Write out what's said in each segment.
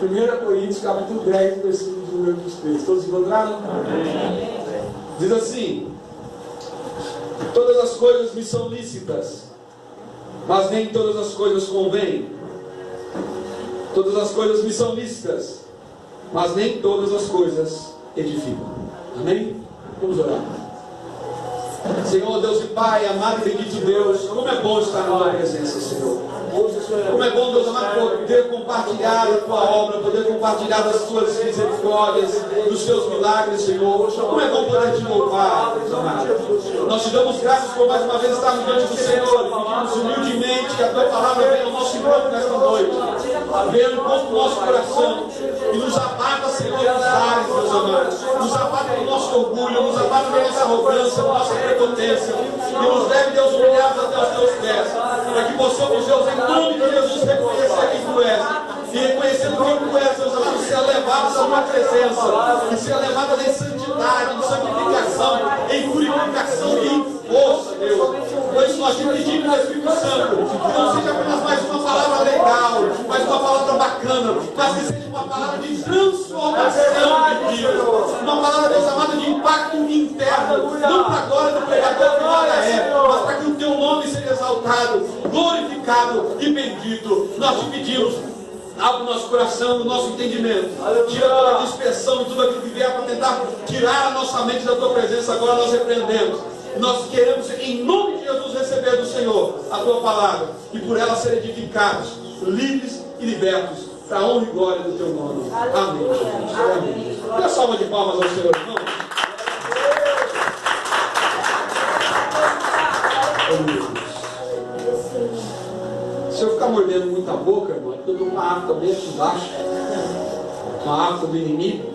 1 Coríntios, capítulo 10, versículo de número 23. Todos encontraram? Amém. Diz assim: todas as coisas me são lícitas, mas nem todas as coisas convêm. Todas as coisas me são lícitas, mas nem todas as coisas edificam. Amém? Vamos orar. Senhor, Deus e Pai, amado e bendito Deus, como é bom estar na tua presença, Senhor. Como é bom, Deus amado, poder compartilhar a tua obra, poder compartilhar das tuas misericórdias, dos teus milagres, Senhor. Como é bom poder te louvar, Deus amado. Nós te damos graças por mais uma vez estarmos diante do Senhor e pedimos humildemente que a tua palavra venha ao nosso encontro nesta noite, venha no encontro do nosso coração e nos abata, Senhor, dos ares, Deus amado. Nos abata do nosso orgulho, nos abata da nossa arrogância, da nossa prepotência e nos leve, Deus, humilhados até os teus pés, para que possamos, Deus, em nome de Jesus, reconhecer quem tu és. E reconhecendo quem tu és, Deus amado, ser levados à tua presença. E ser levados em santidade, em santificação, em purificação e em força, Deus. Por isso nós te pedimos, Espírito Santo, que não seja apenas mais uma palavra legal, mais uma palavra bacana, mas que seja uma palavra de transformação de vida. Uma palavra, Deus amado, de impacto interno. Não para a glória do pregador que nada é, mas para que o teu nome seja exaltado, glorificado e bendito. Nós te pedimos, abre o nosso coração, o nosso entendimento, tira toda a dispersão e tudo aquilo que vier para tentar tirar a nossa mente da tua presença. Agora nós repreendemos. Nós queremos, em nome de Jesus, receber do Senhor a tua palavra e por ela ser edificados, livres e libertos, para a honra e glória do teu nome. Amém, Jesus. Amém. Dê a salva de palmas ao Senhor, irmão. Se eu ficar mordendo muita boca, irmão, eu dou uma afta bem aqui embaixo, uma afta do inimigo,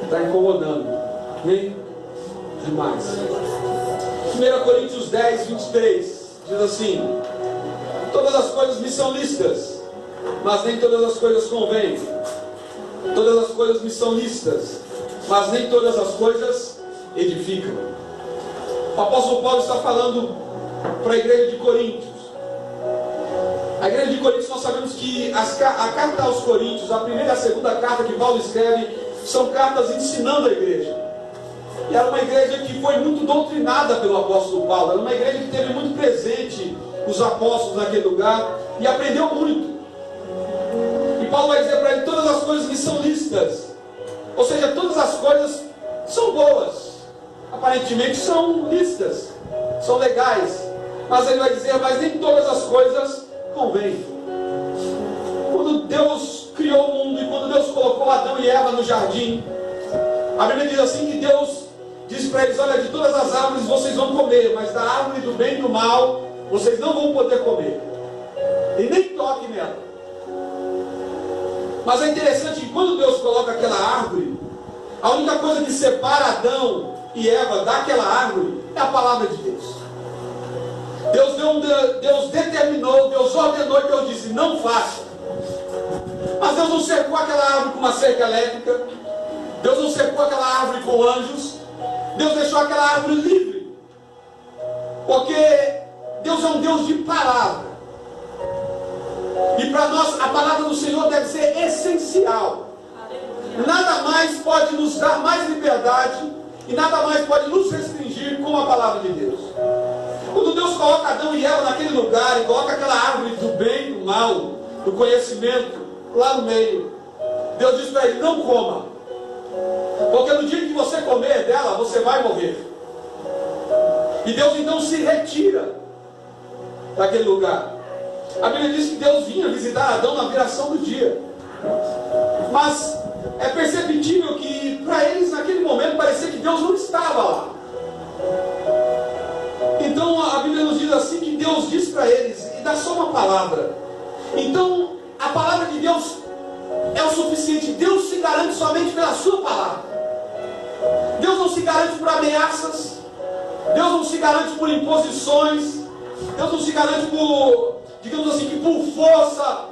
está incomodando. Amém? Demais. 1 Coríntios 10, 23 diz assim: todas as coisas me são lícitas, mas nem todas as coisas convêm. Todas as coisas me são lícitas, mas nem todas as coisas edificam. O apóstolo Paulo está falando para a igreja de Coríntios. A igreja de Coríntios, nós sabemos que a carta aos Coríntios, a primeira e a segunda carta que Paulo escreve, são cartas ensinando a igreja. E era uma igreja que foi muito doutrinada pelo apóstolo Paulo. Era uma igreja que teve muito presente os apóstolos naquele lugar e aprendeu muito. E Paulo vai dizer para ele: todas as coisas que são lícitas, ou seja, todas as coisas são boas, aparentemente são lícitas, são legais, mas ele vai dizer: mas nem todas as coisas convêm. Quando Deus criou o mundo e quando Deus colocou Adão e Eva no jardim, a Bíblia diz assim que Deus diz para eles: olha, de todas as árvores vocês vão comer, mas da árvore do bem e do mal vocês não vão poder comer, e nem toquem nela. Mas é interessante que quando Deus coloca aquela árvore, a única coisa que separa Adão e Eva daquela árvore é a palavra de Deus. Deus determinou, Deus ordenou e Deus disse: não faça. Mas Deus não cercou aquela árvore com uma cerca elétrica, Deus não cercou aquela árvore com anjos, Deus deixou aquela árvore livre, porque Deus é um Deus de palavra. E para nós a palavra do Senhor deve ser essencial. Nada mais pode nos dar mais liberdade e nada mais pode nos restringir como a palavra de Deus. Quando Deus coloca Adão e Eva naquele lugar e coloca aquela árvore do bem e do mal, do conhecimento, lá no meio, Deus diz para ele: não coma, porque no dia que você comer dela, você vai morrer. E Deus então se retira daquele lugar. A Bíblia diz que Deus vinha visitar Adão na viração do dia. Mas é perceptível que para eles naquele momento parecia que Deus não estava lá. Então a Bíblia nos diz assim que Deus diz para eles, e dá só uma palavra. Então a palavra de Deus é o suficiente. Deus se garante somente pela sua palavra. Deus não se garante por ameaças, Deus não se garante por imposições, Deus não se garante por, digamos assim, que por força.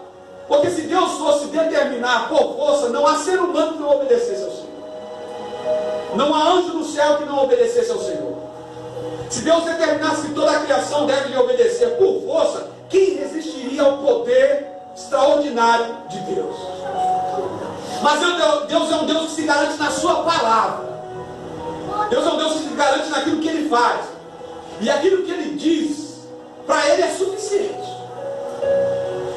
Porque se Deus fosse determinar por força, não há ser humano que não obedecesse ao Senhor, não há anjo no céu que não obedecesse ao Senhor. Se Deus determinasse que toda a criação deve lhe obedecer por força, quem resistiria ao poder extraordinário de Deus? Mas Deus é um Deus que se garante na sua palavra. Deus é um Deus que se garante naquilo que Ele faz. E aquilo que Ele diz, para Ele é suficiente.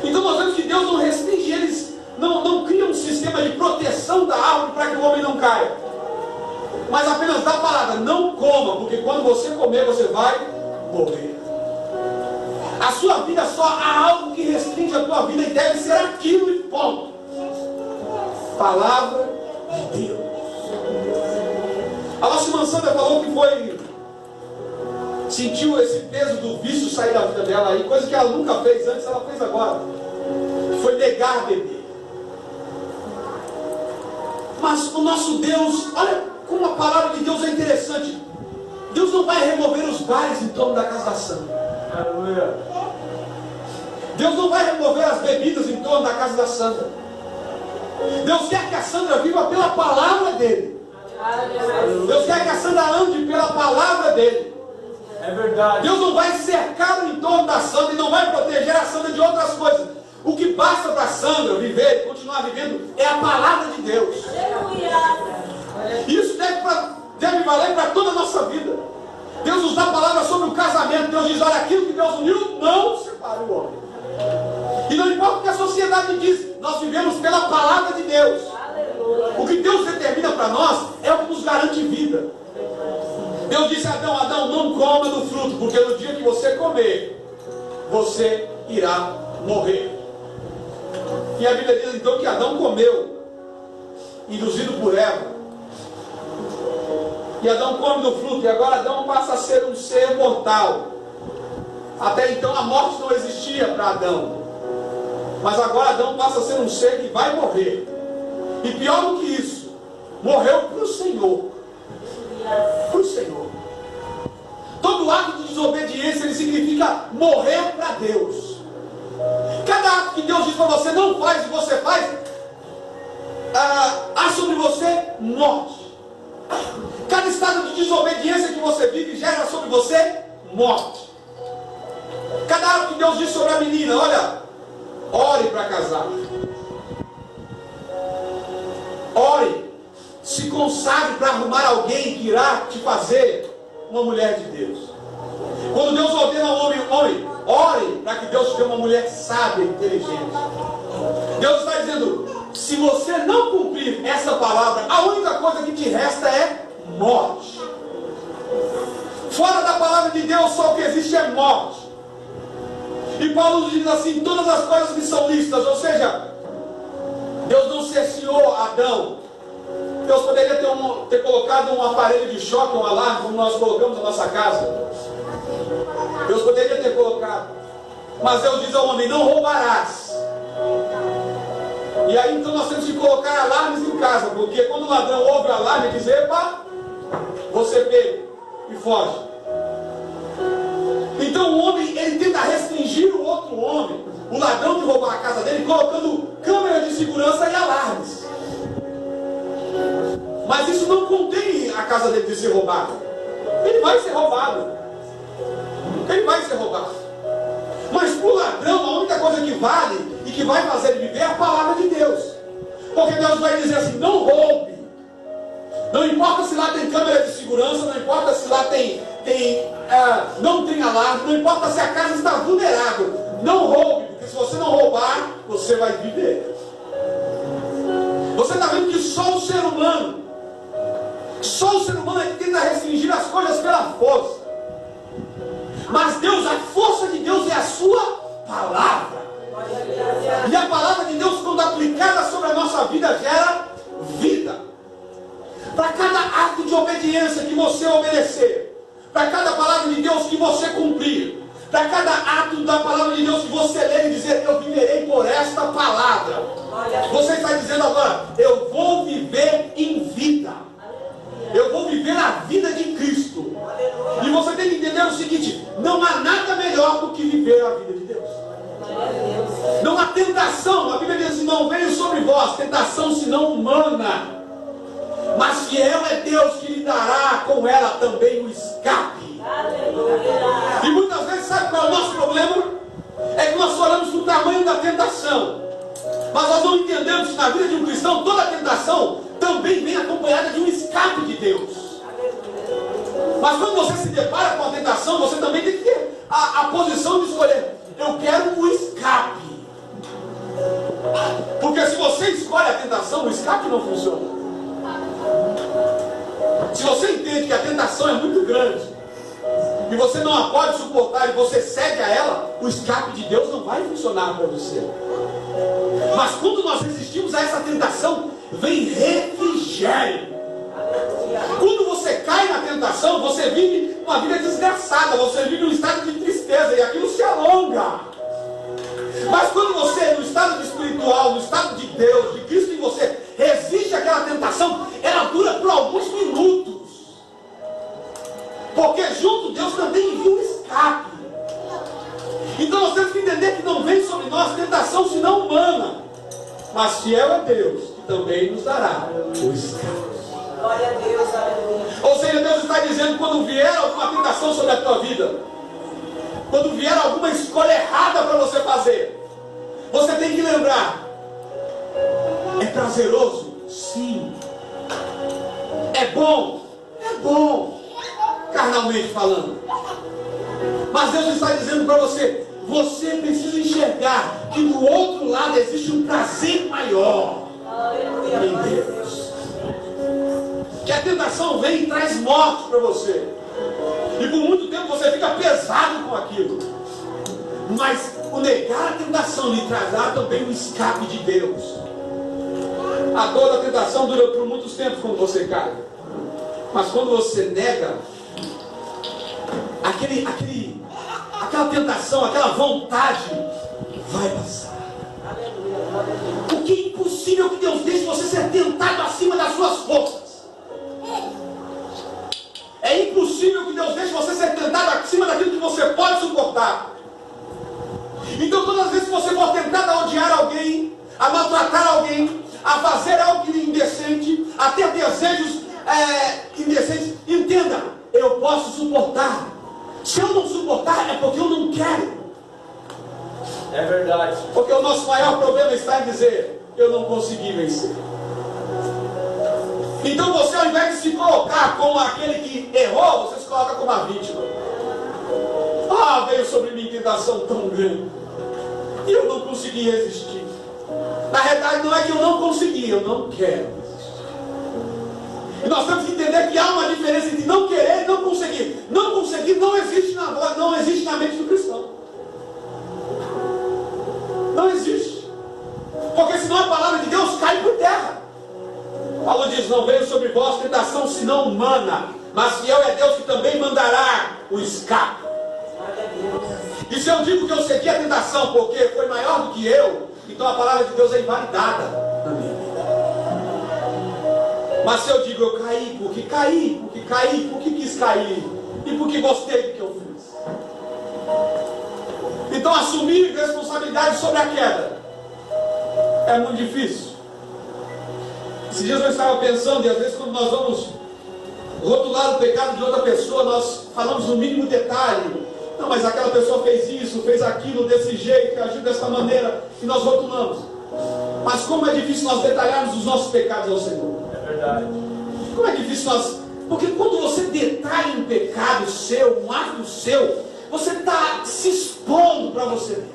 Então nós vemos que Deus não restringe, eles não cria um sistema de proteção da árvore para que o homem não caia. Mas apenas dá a palavra, não coma, porque quando você comer, você vai morrer. A sua vida só há algo que restringe a tua vida e deve ser aquilo e ponto. Palavra de Deus. A nossa irmã Sandra falou que sentiu esse peso do vício sair da vida dela, e coisa que ela nunca fez antes, ela fez agora. Foi negar beber. Mas o nosso Deus, olha como a palavra de Deus é interessante. Deus não vai remover os bares em torno da casa da Sandra. Aleluia. Deus não vai remover as bebidas em torno da casa da Sandra. Deus quer que a Sandra viva pela palavra dele. Deus quer que a Sandra ande pela palavra dele. É verdade. Deus não vai cercar em torno da Sandra e não vai proteger a Sandra de outras coisas. O que basta para a Sandra viver e continuar vivendo é a palavra de Deus. Isso deve valer para toda a nossa vida. Deus nos dá palavras sobre o casamento. Deus diz, olha, aquilo que Deus uniu, não separe o homem. E não importa o que a sociedade diz, nós vivemos pela palavra de Deus. O que Deus determina para nós é o que nos garante vida. Deus disse a Adão, Adão, não coma do fruto, porque no dia que você comer, você irá morrer. E a Bíblia diz então que Adão comeu, induzido por Eva. E Adão come do fruto, e agora Adão passa a ser um ser mortal. Até então a morte não existia para Adão. Mas agora Adão passa a ser um ser que vai morrer. E pior do que isso, morreu para o Senhor. Para o Senhor. Todo ato de desobediência, ele significa morrer para Deus. Cada ato que Deus diz para você não faz e você faz, há sobre você morte. Cada estado de desobediência que você vive gera sobre você morte. Cada ato que Deus diz sobre a menina, olha, ore para casar. Ore, se consagre para arrumar alguém que irá te fazer uma mulher de Deus. Quando Deus ordena ao homem, ore para que Deus te dê uma mulher sábia e inteligente. Deus está dizendo, se você não cumprir essa palavra, a única coisa que te resta é morte. Fora da palavra de Deus, só o que existe é morte. E Paulo diz assim, todas as coisas me são lícitas, ou seja, Deus não cerceou Adão. Deus poderia ter colocado um aparelho de choque, um alarme, como nós colocamos na nossa casa. Deus poderia ter colocado. Mas Deus diz ao homem, não roubarás. E aí então nós temos que colocar alarmes em casa, porque quando o ladrão ouve o alarme, diz, epa, você pega e foge. Então o homem, ele tenta restringir o outro homem, o ladrão de roubar a casa dele, colocando câmeras de segurança e alarmes. Mas isso não contém a casa dele de ser roubada. Ele vai ser roubado. Ele vai ser roubado. Mas para o ladrão, a única coisa que vale e que vai fazer ele viver é a palavra de Deus. Porque Deus vai dizer assim, não roube. Não importa se lá tem câmera de segurança, não importa se lá não tem alarme, não importa se a casa está vulnerável. Não roube, porque se você não roubar, você vai viver. Você está vendo que só o ser humano é que tenta restringir as coisas pela força. Mas Deus, a força de Deus é a sua palavra. E a palavra de Deus, quando aplicada sobre a nossa vida, gera vida. Para cada ato de obediência que você obedecer, para cada palavra de Deus que você cumprir, para cada ato da palavra de Deus que você ler e dizer, eu viverei por esta palavra, você está dizendo agora, eu vou viver em vida. Eu vou viver a vida de Cristo. E você tem que entender o seguinte, não há nada melhor do que viver a vida de Deus. Não há tentação, a Bíblia diz assim, não veio sobre vós tentação senão humana, mas fiel é Deus que lhe dará com ela também o escape. E muitas vezes, sabe qual é o nosso problema? É que nós olhamos para o tamanho da tentação, Mas nós não entendemos que na vida de um cristão, toda tentação também vem acompanhada de um escape de Deus. Mas quando você se depara com a tentação, você também tem que ter a posição de escolher: eu quero o escape. Porque se você escolhe a tentação, o escape não funciona. Se você entende que a tentação é muito grande e você não a pode suportar e você cede a ela, o escape de Deus não vai funcionar para você. Mas quando nós resistimos a essa tentação, vem refrigério. Quando você cai na tentação, você vive uma vida desgraçada, você vive um estado de tristeza e aquilo se alonga. Mas quando você, no estado espiritual, no estado de Deus, de Cristo em você, resiste àquela tentação, ela dura por alguns minutos. Porque junto Deus também envia um escape. Então nós temos que entender que não vem sobre nós tentação senão humana, mas fiel é Deus, que também nos dará o escape. Glória a Deus, aleluia. Ou seja, Deus está dizendo: quando vier alguma tentação sobre a tua vida, quando vier alguma escolha errada para você fazer, você tem que lembrar: é prazeroso? Sim. É bom? É bom, carnalmente falando. Mas Deus está dizendo para você: você precisa enxergar que do outro lado existe um prazer maior em Deus. Que a tentação vem e traz morte para você, e por muito tempo você fica pesado com aquilo. Mas o negar a tentação lhe trará também o escape de Deus. A dor da tentação dura por muitos tempos quando você cai, mas quando você nega, aquela tentação, aquela vontade vai passar. Porque é impossível que Deus deixe você ser tentado acima das suas forças. É impossível que Deus deixe você ser tentado acima daquilo que você pode suportar. Então todas as vezes que você for tentado a odiar alguém, a maltratar alguém, a fazer algo indecente, a ter desejos indecentes, entenda: eu posso suportar. Se eu não suportar, é porque eu não quero. É verdade. Porque o nosso maior problema está em dizer: eu não consegui vencer. Então você, ao invés de se colocar como aquele que errou, você se coloca como a vítima. Ah, veio sobre mim tentação tão grande e eu não consegui resistir. Na realidade não é que eu não consegui, eu não quero resistir. E nós temos que entender que há uma diferença entre não querer e não conseguir. Não conseguir não existe na mente do cristão. Não existe. Porque senão a palavra de Deus cai por terra. Paulo diz: não veio sobre vós tentação senão humana, mas fiel é Deus que também mandará o escape. E se eu digo que eu segui a tentação porque foi maior do que eu, então a palavra de Deus é invalidada na minha vida. Mas se eu digo: eu caí, porque quis cair, e porque gostei do que eu fiz, então assumir responsabilidade sobre a queda é muito difícil. Esses dias eu estava pensando, e às vezes quando nós vamos rotular o pecado de outra pessoa, nós falamos no mínimo detalhe. Não, mas aquela pessoa fez isso, fez aquilo, desse jeito, agiu dessa maneira, e nós rotulamos. Mas como é difícil nós detalharmos os nossos pecados ao Senhor. É verdade. Como é difícil nós... Porque quando você detalha um pecado seu, um ato seu, você está se expondo para você mesmo.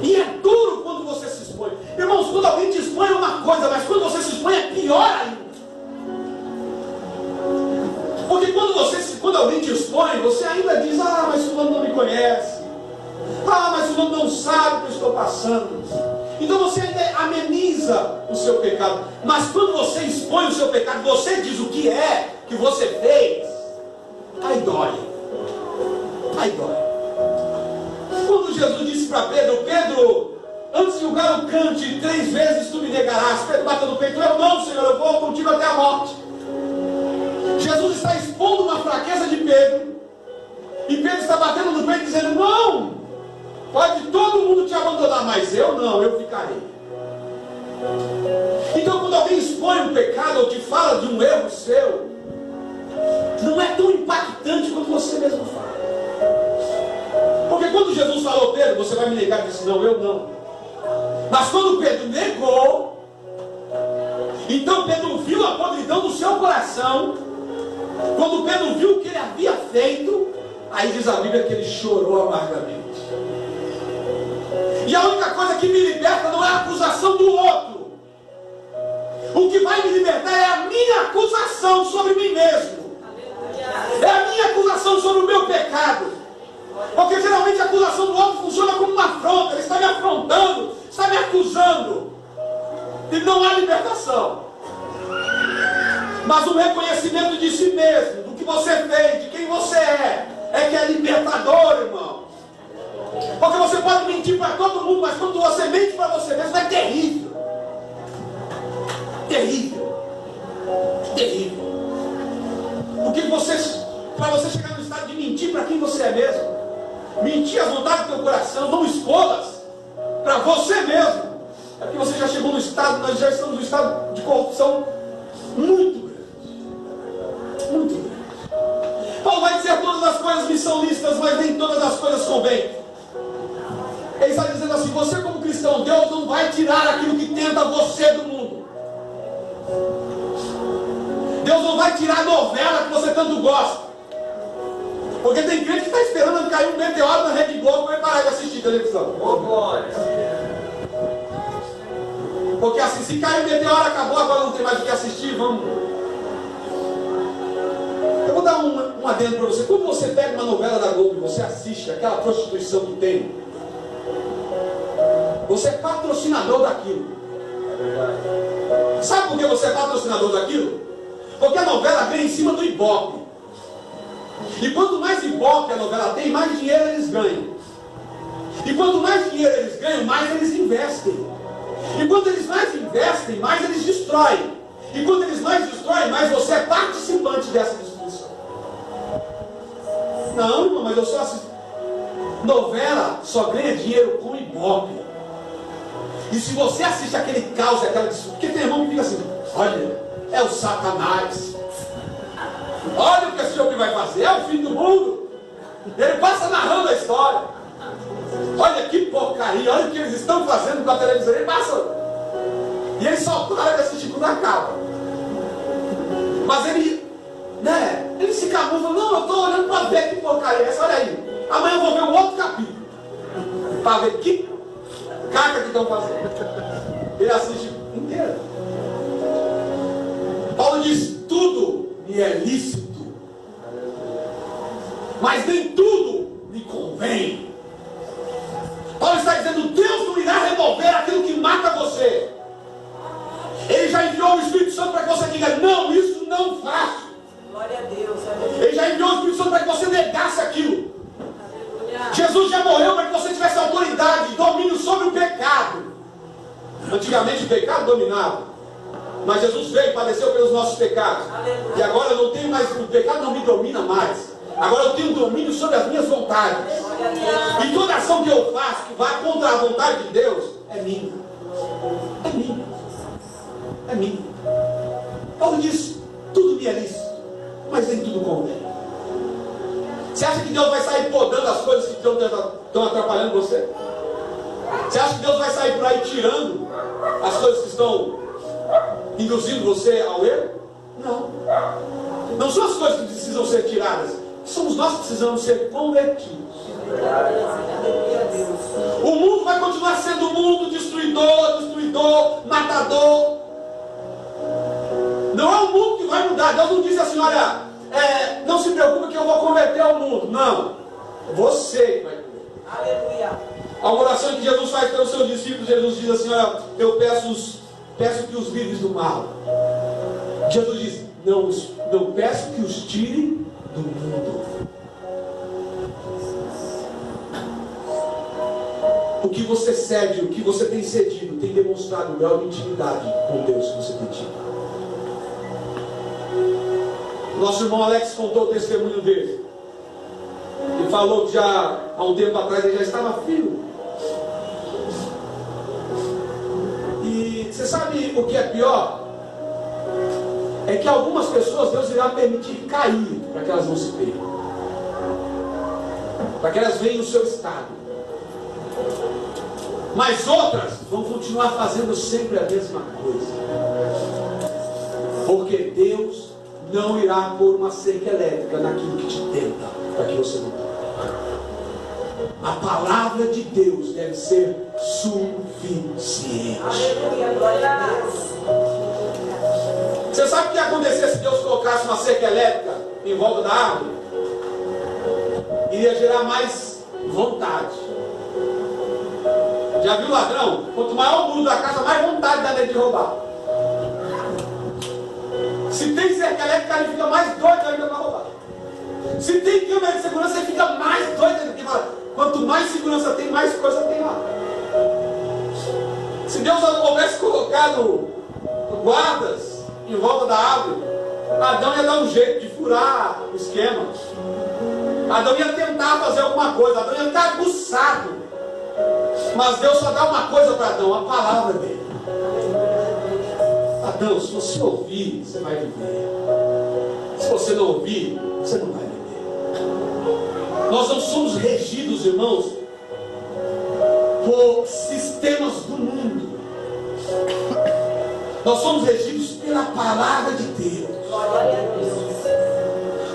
E é duro quando você se expõe. Irmãos, quando alguém te expõe é uma coisa, mas quando você se expõe é pior ainda. Porque quando alguém te expõe, você ainda diz: ah, mas fulano não me conhece. Ah, mas fulano não sabe o que eu estou passando. Então você ainda ameniza o seu pecado. Mas quando você expõe o seu pecado, você diz o que é que você fez, aí dói. Aí dói. Quando Jesus disse para Pedro: Pedro, antes que o galo cante 3 vezes tu me negarás, Pedro bateu no peito: eu não, Senhor, eu vou contigo até a morte. Jesus está expondo uma fraqueza de Pedro, e Pedro está batendo no peito dizendo: não, pode todo mundo te abandonar, mas eu não, eu ficarei. Então quando alguém expõe um pecado ou te fala de um erro seu, não é tão impactante quanto você mesmo fala. Porque quando Jesus falou: Pedro, você vai me negar? Ele disse: não, eu não. Mas quando Pedro negou, então Pedro viu a podridão do seu coração. Quando Pedro viu o que ele havia feito, aí diz a Bíblia que ele chorou amargamente. E a única coisa que me liberta não é a acusação do outro. O que vai me libertar é a minha acusação sobre mim mesmo. É a minha acusação sobre o meu pecado. Porque geralmente a acusação do outro funciona como uma afronta. Ele está me afrontando, está me acusando. E não há libertação. Mas o reconhecimento de si mesmo, do que você fez, de quem você é que é libertador, irmão. Porque você pode mentir para todo mundo, mas quando você mente para você mesmo é terrível. Terrível. Terrível. Porque para você chegar no estado de mentir para quem você é mesmo, mentir às vontades do teu coração, não expô-las para você mesmo, é porque você já chegou no estado, nós já estamos no estado de corrupção muito grande. Muito grande. Paulo vai dizer: todas as coisas me são lícitas, mas nem todas as coisas convêm. Ele está dizendo assim: você como cristão, Deus não vai tirar aquilo que tenta você do mundo. Deus não vai tirar a novela que você tanto gosta. Porque tem crente que está esperando cair um meteoro na Rede Globo para parar de assistir televisão. Oh, glória. Porque assim, se cair um meteoro, acabou, agora não tem mais o que assistir, vamos. Eu vou dar um adendo para você. Quando você pega uma novela da Globo e você assiste aquela prostituição que tem, você é patrocinador daquilo. Sabe por que você é patrocinador daquilo? Porque a novela vem em cima do Ibope. E quanto mais Ibope a novela tem, mais dinheiro eles ganham. E quanto mais dinheiro eles ganham, mais eles investem. E quanto eles mais investem, mais eles destroem. E quanto eles mais destroem, mais você é participante dessa destruição. Não, irmão, mas eu só assisto. Novela só ganha dinheiro com Ibope. E se você assiste aquele caos, aquela destruição, porque tem irmão que fica assim: olha, é o Satanás. Olha o que esse homem vai fazer, é o fim do mundo. Ele passa narrando a história. Olha que porcaria, olha o que eles estão fazendo com a televisão. Ele passa. E ele só para de assistir quando acaba. Mas ele, ele se camufla. Não, eu estou olhando para ver que porcaria é essa, olha aí. Amanhã eu vou ver um outro capítulo para ver que caca que estão fazendo. Ele assiste inteiro. Paulo diz: tudo me é lícito, mas nem tudo me convém. Paulo está dizendo: Deus não irá remover aquilo que mata você. Ele já enviou o Espírito Santo para que você diga: não, isso não faço. Glória a Deus. Ele já enviou o Espírito Santo para que você negasse aquilo. Jesus já morreu para que você tivesse autoridade, domínio sobre o pecado. Antigamente o pecado dominava, mas Jesus veio e padeceu pelos nossos pecados. Aleluia. E agora eu não tenho mais, o pecado não me domina mais. Agora eu tenho domínio sobre as minhas vontades. E toda ação que eu faço que vá contra a vontade de Deus é minha. É minha. É minha. Paulo diz: tudo me é lícito, mas nem tudo convém. Você acha que Deus vai sair podando as coisas que estão atrapalhando você? Você acha que Deus vai sair por aí tirando as coisas que estão induzindo você ao erro? Não. Não são as coisas que precisam ser tiradas. Somos nós que precisamos ser convertidos. O mundo vai continuar sendo um mundo destruidor, matador. Não é o mundo que vai mudar. Deus não disse assim: olha, não se preocupe que eu vou converter ao mundo. Não. Você vai converter. Aleluia. A oração que Jesus faz pelos seus discípulos, Jesus diz assim: olha, eu peço que os livres do mal. Jesus diz: não peço que os tire do mundo. O que você cede, o que você tem cedido, tem demonstrado grau de intimidade com Deus que você tem tido. Nosso irmão Alex contou o testemunho dele. Ele falou que já há um tempo atrás ele já estava frio. E você sabe o que é pior? É que algumas pessoas Deus irá permitir cair para que elas não se percam, para que elas venham no seu estado. Mas outras vão continuar fazendo sempre a mesma coisa. Porque Deus não irá pôr uma cerca elétrica naquilo que te tenta, para que você não toque. A palavra de Deus deve ser suficiente. Aleluia, glória a Deus. Você sabe o que ia acontecer se Deus colocasse uma cerca elétrica em volta da árvore? Iria gerar mais vontade. Já viu o ladrão? Quanto maior o muro da casa, mais vontade dá nele de roubar. Se tem cerca elétrica, ele fica mais doido ainda para roubar. Se tem câmera de segurança, ele fica mais doido ainda. Porque quanto mais segurança tem, mais coisa tem lá. Se Deus houvesse colocado guardas em volta da árvore, Adão ia dar um jeito de furar o esquema. Adão ia tentar fazer alguma coisa. Adão ia estar aguçado. Mas Deus só dá uma coisa para Adão, a palavra dele. Adão, se você ouvir, você vai viver. Se você não ouvir, você não vai viver. Nós não somos regidos, irmãos, por sistemas do mundo. Nós somos regidos pela palavra de Deus.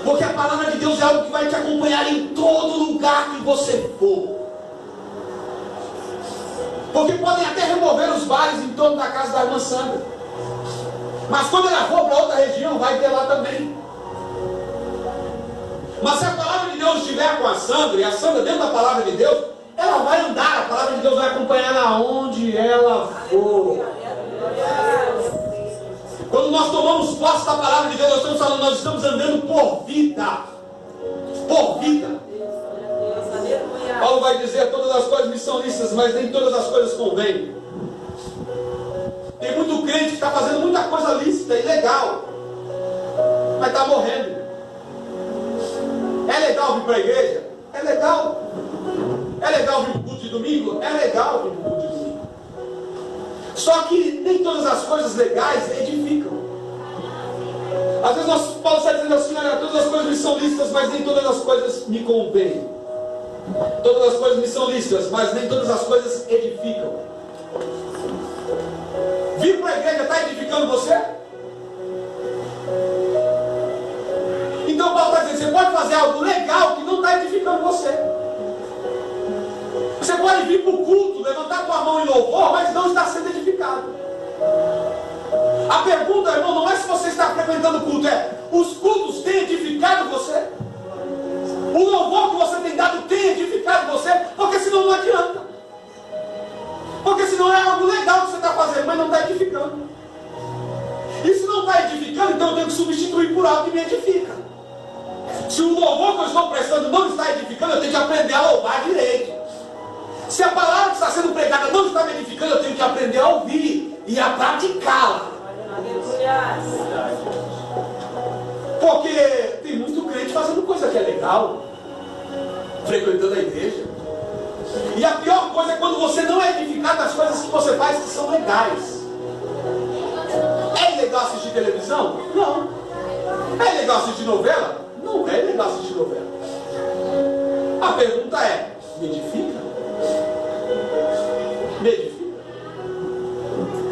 Porque a palavra de Deus é algo que vai te acompanhar em todo lugar que você for. Porque podem até remover os bares em torno da casa da irmã Sandra. Mas quando ela for para outra região, vai ter lá também. Mas se a palavra de Deus estiver com a Sandra, e a Sandra dentro da palavra de Deus, ela vai andar, a palavra de Deus vai acompanhar ela onde ela for. Quando nós tomamos posse da palavra de Deus, nós estamos falando, nós estamos andando por vida. Por vida. Paulo vai dizer, todas as coisas me são lícitas, mas nem todas as coisas convêm. Tem muito crente que está fazendo muita coisa lícita e legal, mas está morrendo. É legal vir para a igreja? É legal. É legal vir para o culto de domingo? É legal vir para o culto de domingo. Só que nem todas as coisas legais edificam. Às vezes Paulo está dizendo assim, olha, todas as coisas me são lícitas, mas nem todas as coisas me convêm. Todas as coisas me são lícitas, mas nem todas as coisas edificam. Vir para a igreja está edificando você? Então Paulo está dizendo, você pode fazer algo legal que não está edificando você. Você pode vir para o culto, levantar tua mão em louvor, mas não está sendo edificado. A pergunta, irmão, não é se você está frequentando o culto, é, os cultos têm edificado você? O louvor que você tem dado tem edificado você? Porque senão não adianta. Porque senão é algo legal que você está fazendo, mas não está edificando. E se não está edificando, então eu tenho que substituir por algo que me edifica. Se o louvor que eu estou prestando não está edificando, eu tenho que aprender a louvar direito. Se a palavra que está sendo pregada não está me edificando, eu tenho que aprender a ouvir e a praticá-la. Porque tem muito crente fazendo coisa que é legal, frequentando a igreja. E a pior coisa é quando você não é edificado nas coisas que você faz que são legais. É legal assistir televisão? Não. É legal assistir novela? Não é legal assistir novela. A pergunta é, me edifica? Me edifica?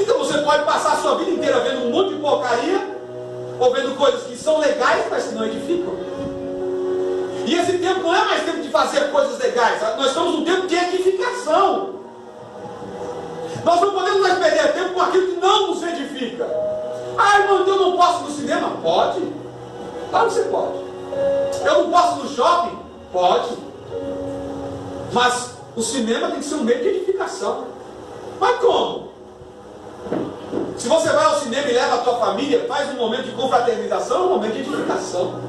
Então você pode passar a sua vida inteira vendo um monte de porcaria, ou vendo coisas que são legais, mas que não edificam. E esse tempo não é mais tempo de fazer coisas legais. Nós estamos num tempo de edificação. Nós não podemos mais perder tempo com aquilo que não nos edifica. Ah, irmão, então eu não posso ir no cinema? Pode. Claro que você pode. Eu não posso ir no shopping? Pode. Mas o cinema tem que ser um meio de edificação. Mas como? Se você vai ao cinema e leva a tua família, faz um momento de confraternização, é um momento de edificação.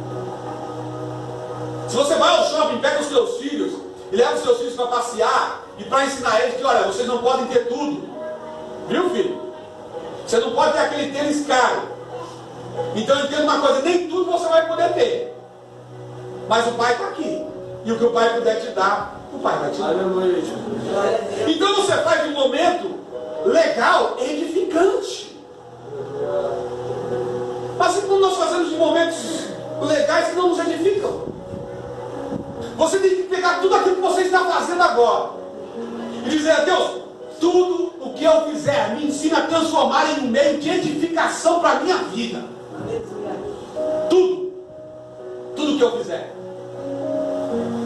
Se você vai ao shopping, pega os seus filhos e leva os seus filhos para passear e para ensinar eles que, olha, vocês não podem ter tudo. Viu, filho? Você não pode ter aquele tênis caro. Então entenda uma coisa, nem tudo você vai poder ter. Mas o pai está aqui. E o que o pai puder te dar, o pai vai te dar. Então você faz um momento legal, edificante. Mas quando nós fazemos de momentos legais que não nos edificam, você tem que pegar tudo aquilo que você está fazendo agora e dizer a Deus, tudo o que eu fizer me ensina a transformar em um meio de edificação para a minha vida. Tudo que eu fizer,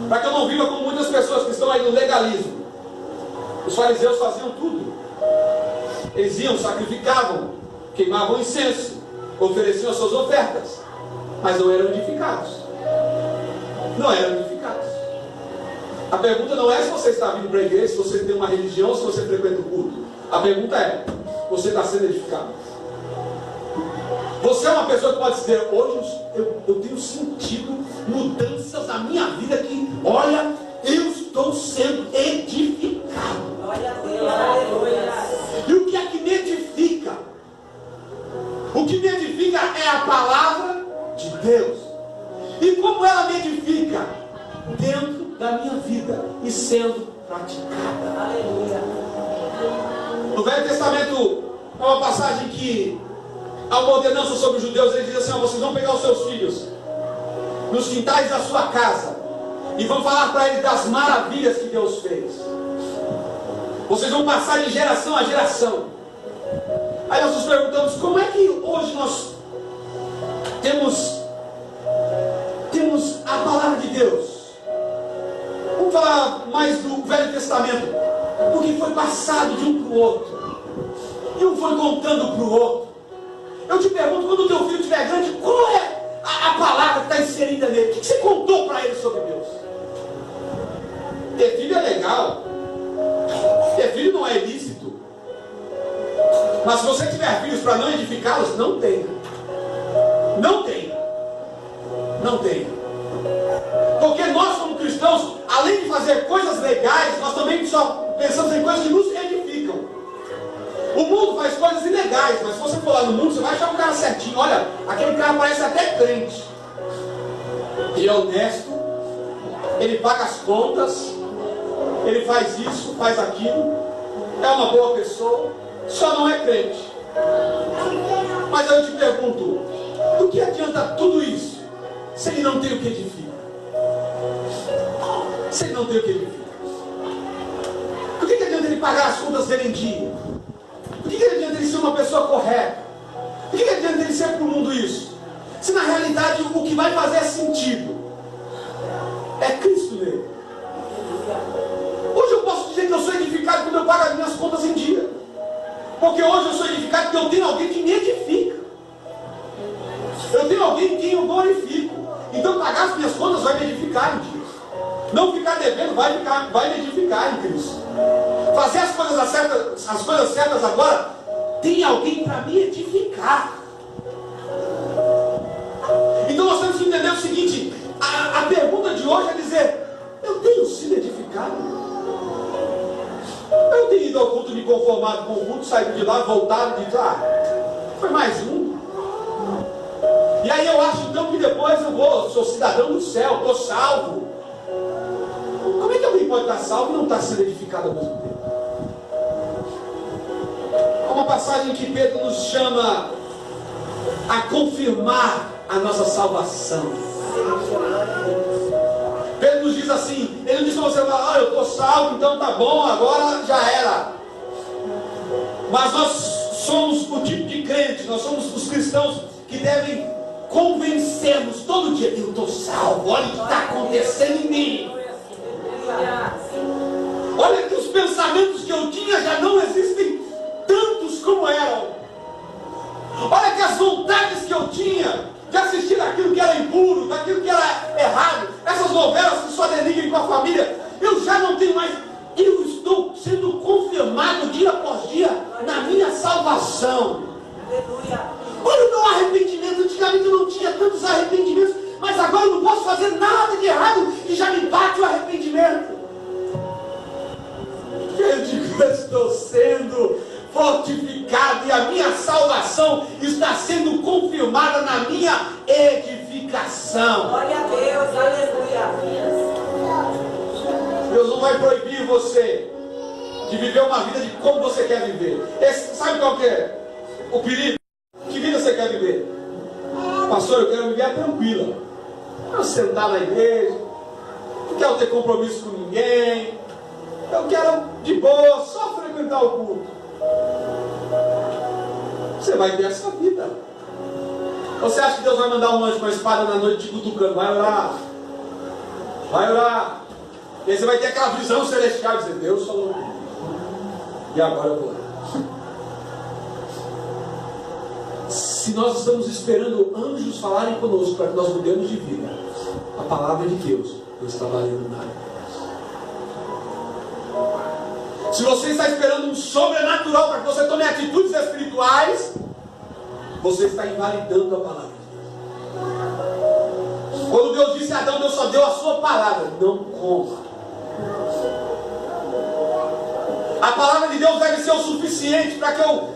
para que eu não viva como muitas pessoas que estão aí no legalismo. Os fariseus faziam tudo. Eles iam, sacrificavam, queimavam incenso, ofereciam as suas ofertas, mas não eram edificados. Não eram edificados. A pergunta não é se você está vindo para a igreja, se você tem uma religião, se você frequenta o culto. A pergunta é: você está sendo edificado? Você é uma pessoa que pode dizer: hoje eu tenho sentido mudanças na minha vida que, olha, eu estou sendo edificado. Glória a Deus, aleluia. E o que é que me edifica? O que me edifica é a palavra de Deus. E como ela me edifica? Dentro da minha vida e sendo praticada. Aleluia. No Velho Testamento é uma passagem que há uma ordenança sobre os judeus. Ele diz assim: vocês vão pegar os seus filhos nos quintais da sua casa e vão falar para eles das maravilhas que Deus fez. Vocês vão passar de geração a geração. Aí nós nos perguntamos: como é que hoje nós temos a palavra de Deus? Vamos falar mais do Velho Testamento, porque foi passado de um para o outro, e um foi contando para o outro. Eu te pergunto, quando o teu filho estiver grande, qual é a palavra que está inserida nele? O que você contou para ele sobre Deus? Ter filho é legal, ter filho não é ilícito, mas se você tiver filhos para não edificá-los, não tenha. Não tenha. Não tenha. Porque nós, como cristãos, além de fazer coisas legais, nós também só pensamos em coisas que nos edificam. O mundo faz coisas ilegais, mas se você for lá no mundo, você vai achar um cara certinho. Olha, aquele cara parece até crente. Ele é honesto, ele paga as contas, ele faz isso, faz aquilo, é uma boa pessoa, só não é crente. Mas eu te pergunto, do que adianta tudo isso se ele não tem o que edifica? Se ele não tem o que edifica? Por que adianta ele pagar as contas dele em dia? Por que adianta ele ser uma pessoa correta? Por que adianta ele ser para o mundo isso? Se na realidade o que vai fazer sentido é Cristo nele. Hoje eu posso dizer que eu sou edificado quando eu pago as minhas contas em dia. Porque hoje eu sou edificado porque eu tenho alguém que me edifica. Eu tenho alguém em quem eu glorifico. Então pagar as minhas contas vai me edificar em dia. Não ficar devendo vai me edificar em Cristo. Fazer as coisas certas agora, tem alguém para me edificar. Então nós temos que entender o seguinte: a pergunta de hoje é dizer: eu tenho sido edificado? Eu tenho ido ao culto, me conformado com o culto, saído de lá, voltado e dito: foi mais um. E aí eu acho então que depois eu sou cidadão do céu, estou salvo. Como é que alguém pode estar salvo e não estar sendo edificado ao mesmo tempo? Há uma passagem que Pedro nos chama a confirmar a nossa salvação. Pedro nos diz assim, ele não diz que você vai: eu estou salvo, então tá bom, agora já era. Mas nós somos o tipo de crente, nós somos os cristãos que devem convencer-nos todo dia: eu estou salvo, olha o que está acontecendo em mim. Olha que os pensamentos que eu tinha já não existem tantos como eram. Olha que as vontades que eu tinha de assistir daquilo que era impuro, daquilo que era errado, essas novelas que só denigrem com a família, eu já não tenho mais. Eu estou sendo confirmado dia após dia na minha salvação. Olha o meu arrependimento. Antigamente eu não tinha tantos arrependimentos, mas agora eu não posso fazer nada de errado e já me bate o arrependimento. Eu digo: eu estou sendo fortificado e a minha salvação está sendo confirmada na minha edificação. Glória a Deus, aleluia. Deus não vai proibir você de viver uma vida de como você quer viver. Sabe qual que é o perigo? Que vida você quer viver? Pastor, eu quero viver tranquila. Eu quero sentar na igreja, não quero ter compromisso com ninguém, Eu quero de boa, só frequentar o culto. Você vai ter essa vida. Você acha que Deus vai mandar um anjo com a espada na noite te cutucando? Vai orar. Vai orar. E aí você vai ter aquela visão celestial de dizer, Deus falou. E agora eu vou orar. Se nós estamos esperando anjos falarem conosco para que nós mudemos de vida, a palavra de Deus não está valendo nada. Se você está esperando um sobrenatural para que você tome atitudes espirituais, você está invalidando a palavra de Deus. Quando Deus disse a Adão, Deus só deu a sua palavra. Não coma. A palavra de Deus deve ser o suficiente para que eu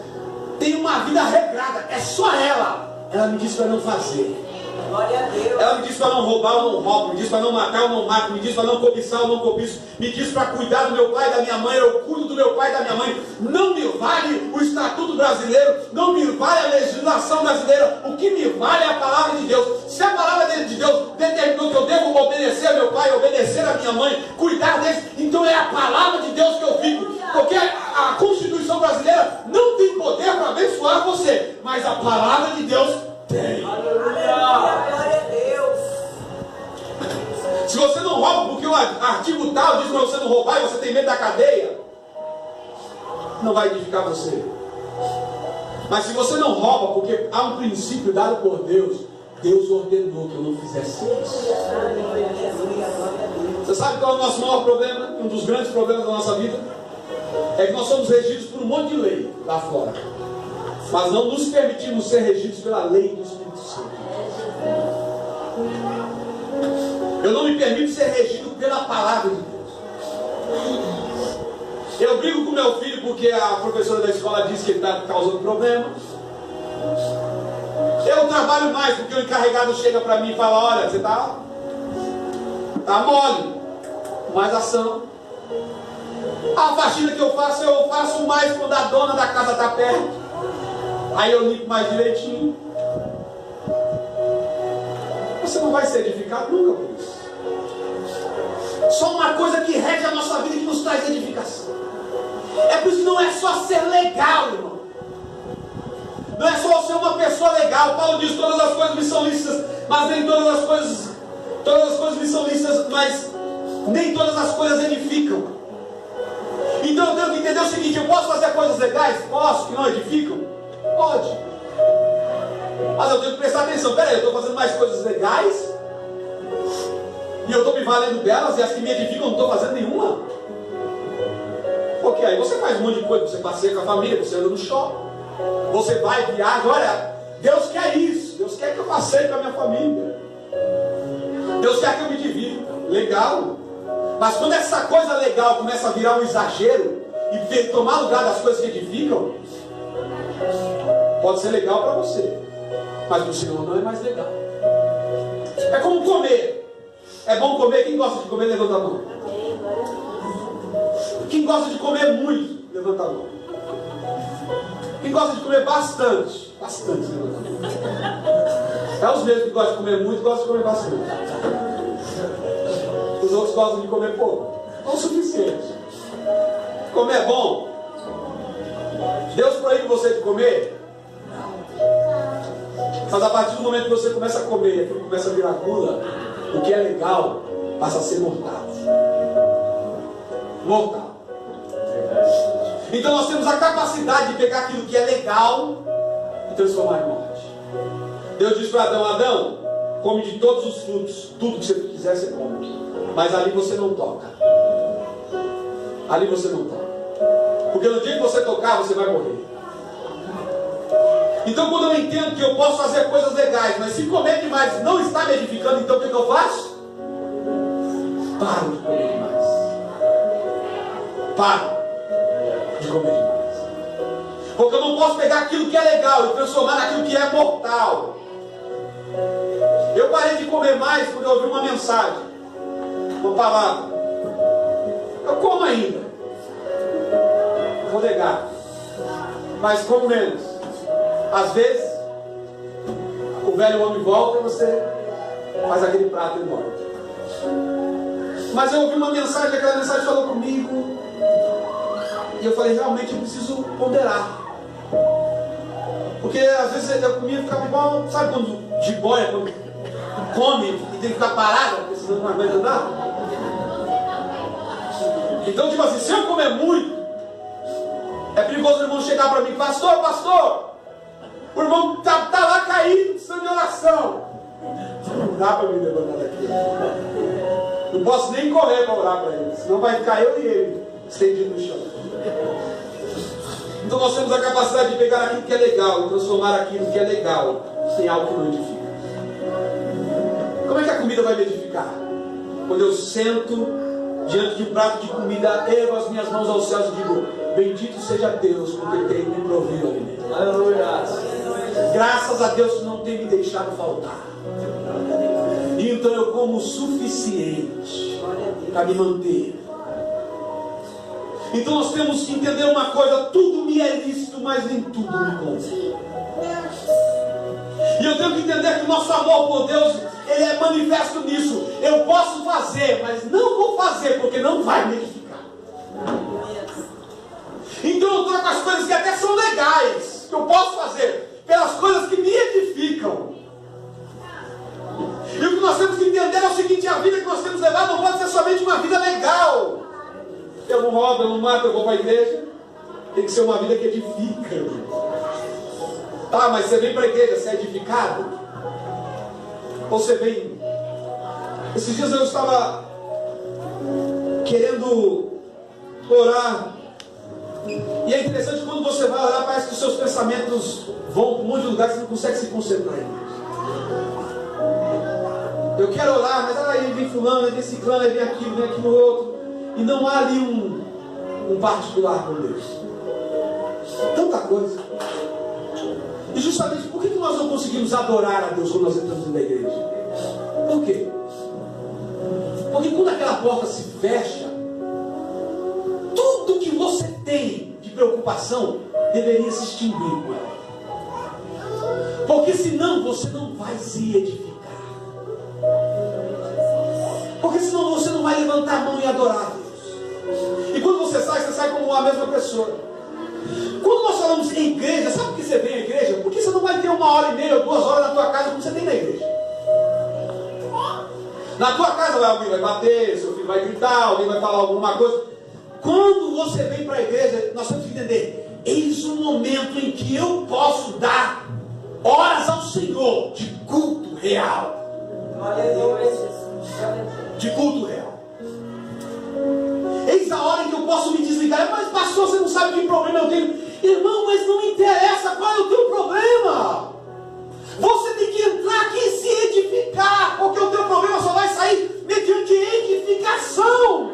tenha uma vida regrada. É só ela. Ela me disse para não fazer. Glória a Deus. Ela me disse para não roubar, eu não roubo. Me disse para não matar, eu não mato. Me disse para não cobiçar, eu não cobiço. Me disse para cuidar do meu pai e da minha mãe, eu cuido do meu pai e da minha mãe. Não me vale o estatuto brasileiro, não me vale a legislação brasileira. O que me vale é a palavra de Deus. Se a palavra de Deus determinou que eu devo obedecer a meu pai, obedecer a minha mãe, cuidar deles, então é a palavra de Deus que eu vivo. Porque a Constituição brasileira não tem poder para abençoar você, mas a palavra de Deus tem. Aleluia. Glória a Deus. Se você não rouba porque o artigo tal diz para você não roubar e você tem medo da cadeia, não vai edificar você. Mas se você não rouba porque há um princípio dado por Deus, Deus ordenou que eu não fizesse isso. Você sabe qual é o nosso maior problema? Um dos grandes problemas da nossa vida é que nós somos regidos por um monte de lei lá fora, mas não nos permitimos ser regidos pela lei do Espírito Santo. Eu não me permito ser regido pela palavra de Deus. Eu brigo com meu filho porque a professora da escola diz que ele está causando problema. Eu trabalho mais porque o encarregado chega para mim e fala, olha, você está mole, mais ação. A faxina que eu faço mais quando a dona da casa está perto. Aí eu limpo mais direitinho. Você não vai ser edificado nunca por isso. Só uma coisa que rege a nossa vida, que nos traz edificação. É por isso que não é só ser legal, irmão. Não é só ser uma pessoa legal. Paulo diz, todas as coisas me são lícitas, mas nem todas as coisas me são lícitas, mas nem todas as coisas edificam. Então eu tenho que entender o seguinte, eu posso fazer coisas legais? Posso, que não edificam? Pode. Mas eu tenho que prestar atenção. Peraí, eu estou fazendo mais coisas legais e eu estou me valendo delas, e as que me edificam eu não estou fazendo nenhuma? Porque aí você faz um monte de coisa, você passeia com a família, você anda no shopping, você vai, viaja. Olha, Deus quer isso, Deus quer que eu passeie com a minha família, Deus quer que eu me divirta. Legal. Mas quando essa coisa legal começa a virar um exagero e tomar lugar das coisas que edificam, pode ser legal para você, mas para o Senhor não é mais legal. É como comer. É bom comer? Quem gosta de comer, levanta a mão. Quem gosta de comer muito, levanta a mão. Quem gosta de comer bastante, levanta a mão. É os mesmos que gostam de comer muito, gostam de comer bastante. Os outros gostam de comer pouco. Não o suficiente. Comer é bom? Deus proíbe você de comer? Mas a partir do momento que você começa a comer, aquilo começa a virar gula, o que é legal passa a ser mortal. Mortal. Então nós temos a capacidade de pegar aquilo que é legal e transformar em morte. Deus disse para Adão, Adão, come de todos os frutos, tudo que você quiser você come, mas ali você não toca. Ali você não toca. Porque no dia que você tocar, você vai morrer. Então quando eu entendo que eu posso fazer coisas legais, mas se comer demais não está me edificando, então o que eu faço? Paro de comer demais. Paro de comer demais. Porque eu não posso pegar aquilo que é legal e transformar naquilo que é mortal. Eu parei de comer mais quando eu ouvi uma mensagem, uma palavra. Eu como ainda, não vou negar, mas como menos. Às vezes o velho homem volta e você faz aquele prato e morre. Mas eu ouvi uma mensagem, aquela mensagem falou comigo. E eu falei, realmente eu preciso ponderar. Porque às vezes eu comia e ficava igual, sabe quando jiboia, quando come e tem que ficar parado, porque senão não aguenta andar? Então, tipo assim, se eu comer muito, é perigoso o irmão chegar para mim, pastor, o irmão tá lá caído, precisando de oração. Não dá para me levantar daqui. Não posso nem correr para orar para ele, senão vai ficar eu e ele estendido no chão. Então nós temos a capacidade de pegar aquilo que é legal e transformar aquilo que é legal em algo que não edifica. Como é que a comida vai me edificar? Quando eu sento diante de um prato de comida, ergo as minhas mãos aos céus e digo, bendito seja Deus, porque tem me provido alimento. Aleluia. Graças a Deus que não tem me deixado faltar. E então eu como o suficiente para me manter. Então nós temos que entender uma coisa, tudo me é lícito, mas nem tudo me convém. E eu tenho que entender que o nosso amor por Deus, ele é manifesto nisso. Eu posso fazer, mas não vou fazer, porque não vai me edificar. Então eu troco as coisas que até são legais, que eu posso fazer, pelas coisas que me edificam. E o que nós temos que entender é o seguinte, a vida que nós temos levado não pode ser somente uma vida legal. Eu não roubo, eu não mato, eu vou para a igreja. Tem que ser uma vida que edifica. Tá, mas você vem para a igreja, você é edificado? Ou você vem... Esses dias eu estava querendo orar. E é interessante, quando você vai orar, parece que os seus pensamentos vão para um monte de lugares que você não consegue se concentrar em Deus. Eu quero orar, mas aí vem fulano, aí vem ciclano, aí vem aquilo outro. E não há ali um particular com Deus. Tanta coisa. E justamente por que nós não conseguimos adorar a Deus quando nós entramos na igreja? Por quê? Porque quando aquela porta se fecha, tudo que você tem de preocupação deveria se extinguir com ela. Porque senão você não vai se edificar. Porque senão você não vai levantar a mão e adorar a Deus. E quando você sai como a mesma pessoa. Quando nós falamos em igreja, sabe por que você vem à igreja? Porque você não vai ter 1h30 ou 2 horas na tua casa como você tem na igreja. Na tua casa alguém vai bater, seu filho vai gritar, alguém vai falar alguma coisa. Quando você vem para a igreja, nós temos que entender, eis o momento em que eu posso dar horas ao Senhor de culto real. De culto real. Eis a hora em que eu posso me desligar. Mas pastor, você não sabe que problema eu tenho. Irmão, mas não interessa qual é o teu problema. Você tem que entrar aqui e se edificar, porque o teu problema só vai sair mediante edificação.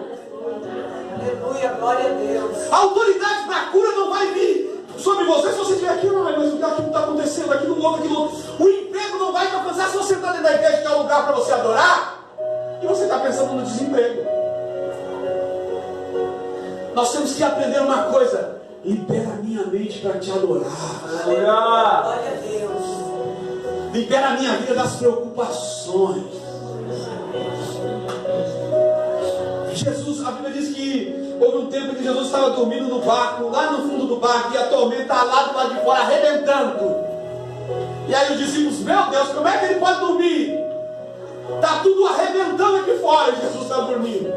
Aleluia, glória a Deus. A autoridade da cura não vai vir sobre você se você estiver aqui, mas aquilo está acontecendo, aquilo outro. O emprego não vai te alcançar se você está dentro da igreja, que é o lugar para você adorar, e você está pensando no desemprego. Nós temos que aprender uma coisa: libera a minha mente para te adorar. Glória a Deus. Libera a minha vida das preocupações. Jesus, a Bíblia diz que houve um tempo que Jesus estava dormindo no barco, lá no fundo do barco, e a tormenta lá do lado de fora arrebentando. E aí os discípulos, meu Deus, como é que ele pode dormir? Está tudo arrebentando aqui fora e Jesus está dormindo.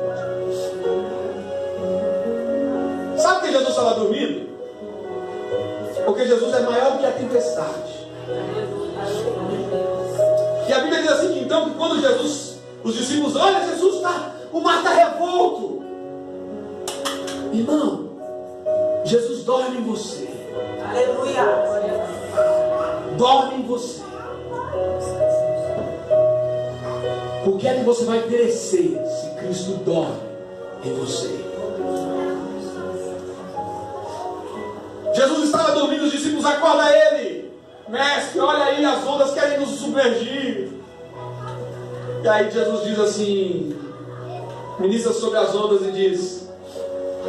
Sabe por que Jesus estava dormindo? Porque Jesus é maior do que a tempestade. E a Bíblia diz assim, que então, que quando Jesus, os discípulos, olha, Jesus está, o mar está revolto. Irmão, Jesus dorme em você. Aleluia. Dorme em você. Por que é que você vai perecer se Cristo dorme em você? Jesus estava dormindo, os discípulos acordam ele. Mestre, olha aí, as ondas querem nos submergir. E aí Jesus diz assim, ministra sobre as ondas e diz: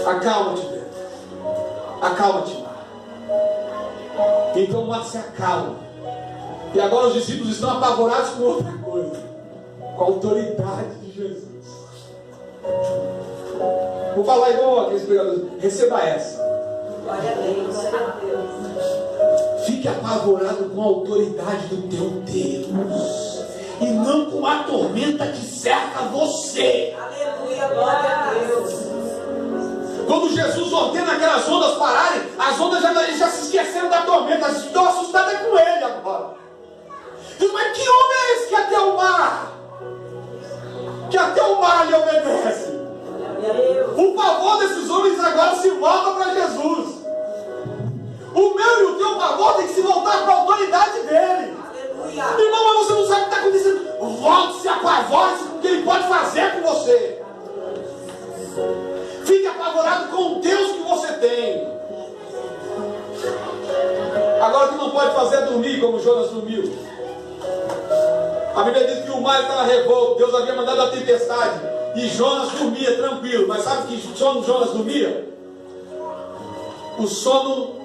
acalma-te, Pedro. Acalma-te, mar. Então o mar se acalma. E agora os discípulos estão apavorados com outra coisa, com a autoridade de Jesus. Vou falar igual aqueles pregadores. Receba essa. Glória a Deus. Glória a Deus. Fique apavorado com a autoridade do teu Deus. E não com a tormenta que cerca você. Aleluia. Glória a Deus. Quando Jesus ordena aquelas ondas pararem, as ondas já se esqueceram da tormenta. Estão assustadas com ele agora. Diz, mas que homem é esse que até o mar lhe obedece? O favor desses homens agora se volta para Jesus. O meu e o teu favor tem que se voltar para a autoridade dele. Aleluia. Irmão, mas você não sabe o que está acontecendo. Volte-se, apavore-se com o que ele pode fazer com você. Fique apavorado com o Deus que você tem. Agora o que não pode fazer é dormir como Jonas dormiu. A Bíblia diz que o mar estava revolto, Deus havia mandado a tempestade e Jonas dormia tranquilo. Mas sabe que sono Jonas dormia? O sono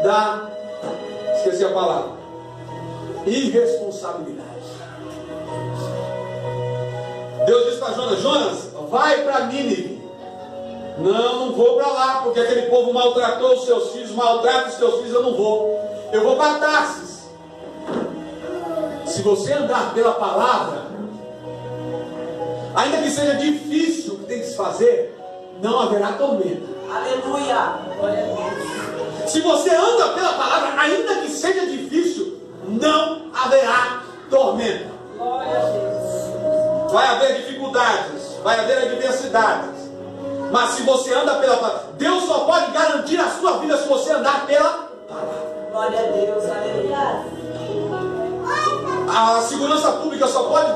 da, esqueci a palavra, irresponsabilidade. Deus disse para Jonas: Jonas, vai para Nínive. Não vou para lá, porque aquele povo maltratou os seus filhos, maltrata os teus filhos, eu não vou. Eu vou para Tarsis. Se você andar pela palavra, ainda que seja difícil o que tem que se fazer, não haverá tormenta. Aleluia. Glória a Deus. Se você anda pela palavra, ainda que seja difícil, não haverá tormenta. Glória a Deus. Vai haver dificuldades, vai haver adversidades. Mas se você anda pela palavra, Deus só pode garantir a sua vida se você andar pela palavra. Glória a Deus. Aleluia. A segurança pública só pode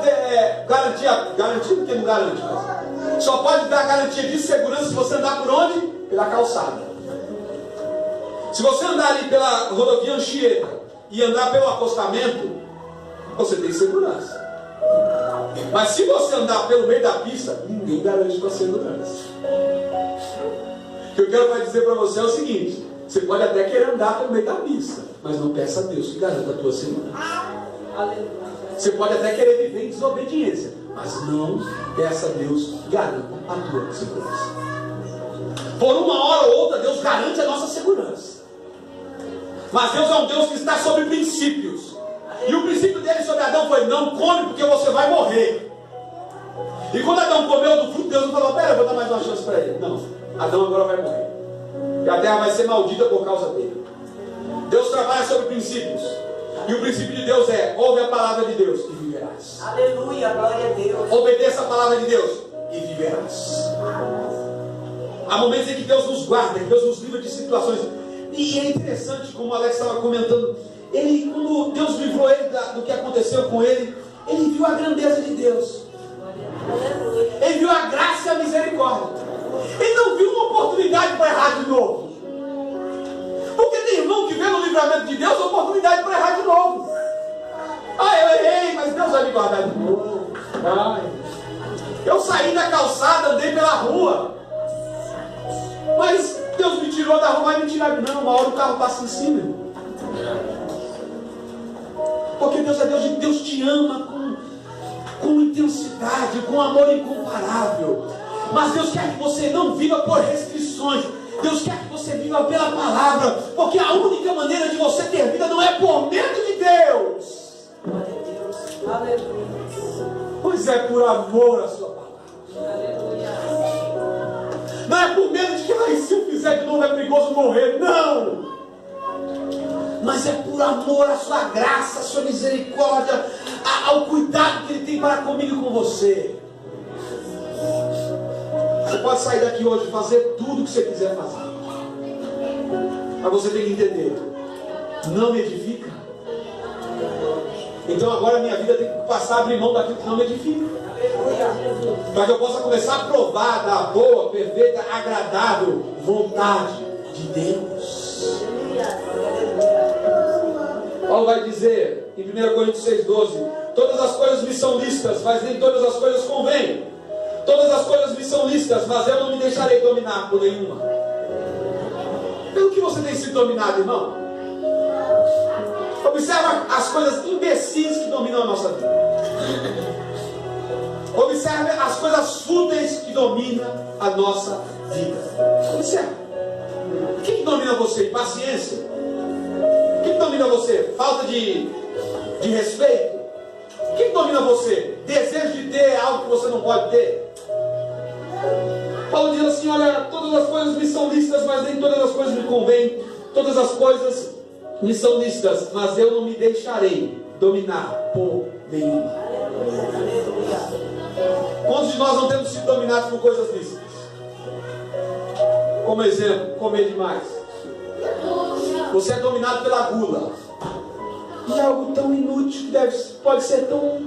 garantir porque não garante, mas só pode dar garantia de segurança se você andar por onde? Pela calçada. Se você andar ali pela rodovia Anchieta e andar pelo acostamento, você tem segurança. Mas se você andar pelo meio da pista, ninguém garante sua segurança. O que eu quero dizer para você é o seguinte: você pode até querer andar pelo meio da pista, mas não peça a Deus que garanta a tua segurança. Você pode até querer viver em desobediência, mas não peça a Deus que garanta a tua segurança. Por uma hora ou outra, Deus garante a nossa segurança. Mas Deus é um Deus que está sobre princípios. E o princípio dele sobre Adão foi: não come porque você vai morrer. E quando Adão comeu do fruto, Deus não falou: pera, eu vou dar mais uma chance para ele. Não, Adão agora vai morrer. E a terra vai ser maldita por causa dele. Deus trabalha sobre princípios. E o princípio de Deus é: ouve a palavra de Deus e viverás. Aleluia, glória a Deus. Obedeça a palavra de Deus e viverás. Há momentos em que Deus nos guarda, que Deus nos livra de situações. E é interessante, como o Alex estava comentando, quando Deus livrou ele do que aconteceu com ele, ele viu a grandeza de Deus. Ele viu a graça e a misericórdia. Ele não viu uma oportunidade para errar de novo. Porque tem irmão que vê no livramento de Deus a oportunidade para errar de novo. Ah, eu errei, mas Deus vai me guardar de novo. Eu saí da calçada, andei pela rua, mas Deus me tirou da rua, vai me tirar. Não, uma hora o carro passa em cima. Porque Deus é Deus, Deus te ama com intensidade, com amor incomparável. Mas Deus quer que você não viva por restrições. Deus quer que você viva pela palavra, porque a única maneira de você ter vida não é por medo de Deus. Glória a Deus. Aleluia. Pois é por amor a sua palavra. Aleluia. Não é por medo de que se eu fizer de novo é perigoso morrer. Não. Mas é por amor à sua graça, à sua misericórdia, ao cuidado que Ele tem para comigo e com você. Você pode sair daqui hoje e fazer tudo o que você quiser fazer. Mas você tem que entender: não me edifica. Então agora a minha vida tem que passar a abrir mão daquilo que não me edifica. Para que eu possa começar a provar da boa, perfeita, agradável vontade de Deus. Paulo vai dizer em 1 Coríntios 6,12: todas as coisas me são lícitas, mas nem todas as coisas convêm. Todas as coisas me são lícitas, mas eu não me deixarei dominar por nenhuma. Pelo que você tem sido dominado, irmão? Observa as coisas imbecis que dominam a nossa vida. Observe as coisas fúteis que dominam a nossa vida. Observe. O que domina você? Impaciência? O que domina você? Falta de respeito? O que domina você? Desejo de ter algo que você não pode ter? Paulo diz assim: olha, todas as coisas me são lícitas, mas nem todas as coisas me convêm. Todas as coisas me são lícitas, mas eu não me deixarei dominar por nenhuma. Quantos de nós não temos sido dominados por coisas lícitas? Como exemplo, comer demais. Você é dominado pela gula. E é algo tão inútil que pode ser tão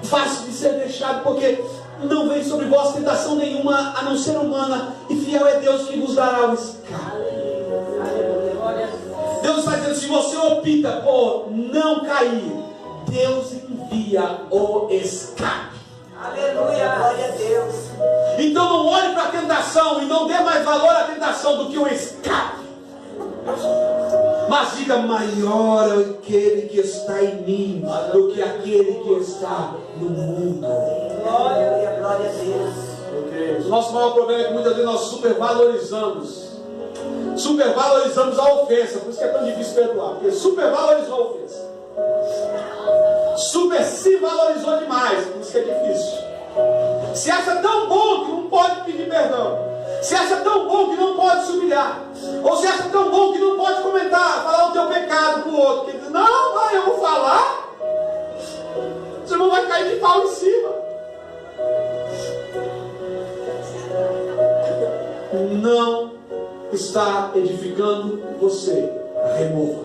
fácil de ser deixado, porque não vem sobre vós tentação nenhuma, a não ser humana, e fiel é Deus que vos dará o escape. Deus está dizendo: se você opta por não cair, Deus envia o escape. Aleluia, glória a Deus. Então não olhe para a tentação e não dê mais valor à tentação do que o escape. Mas diga: maior é aquele que está em mim do que aquele que está no mundo. Glória, glória a Deus. O nosso maior problema é que muitas vezes nós supervalorizamos a ofensa. Por isso que é tão difícil perdoar, porque supervalorizou a ofensa. Se valorizou demais, por isso que é difícil. Se acha tão bom que não pode pedir perdão, se acha tão bom que não pode se humilhar, ou se acha tão bom que não pode falar o teu pecado para o outro, que diz: não, vai, eu vou falar, você não vai cair de pau em cima. Não está edificando você, remova.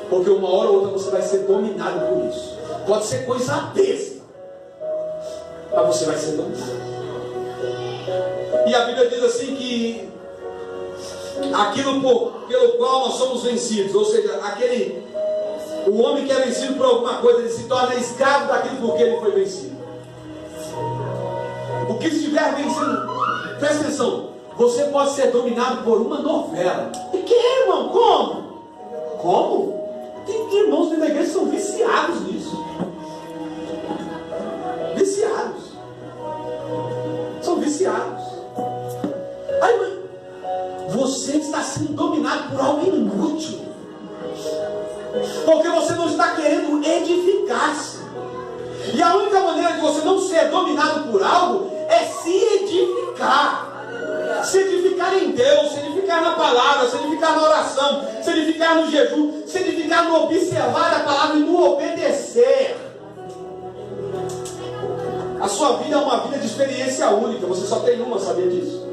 Porque uma hora ou outra você vai ser dominado por isso. Pode ser coisa besta, mas você vai ser dominado. E a Bíblia diz assim que aquilo pelo qual nós somos vencidos, ou seja, o homem que é vencido por alguma coisa, ele se torna escravo daquilo por que ele foi vencido. O que estiver vencido, presta atenção, você pode ser dominado por uma novela. E que, irmão? Como? Tem irmãos dentro da igreja que são viciados nisso. Viciados. São viciados. Ai, mãe, você está sendo dominado por algo inútil. Porque você não está querendo edificar-se. E a única maneira de você não ser dominado por algo é se edificar. Se edificar em Deus, se edificar na palavra, se edificar na oração, se edificar no jejum, se edificar no observar a palavra e no obedecer. A sua vida é uma vida de experiência única. Você só tem uma, sabia disso?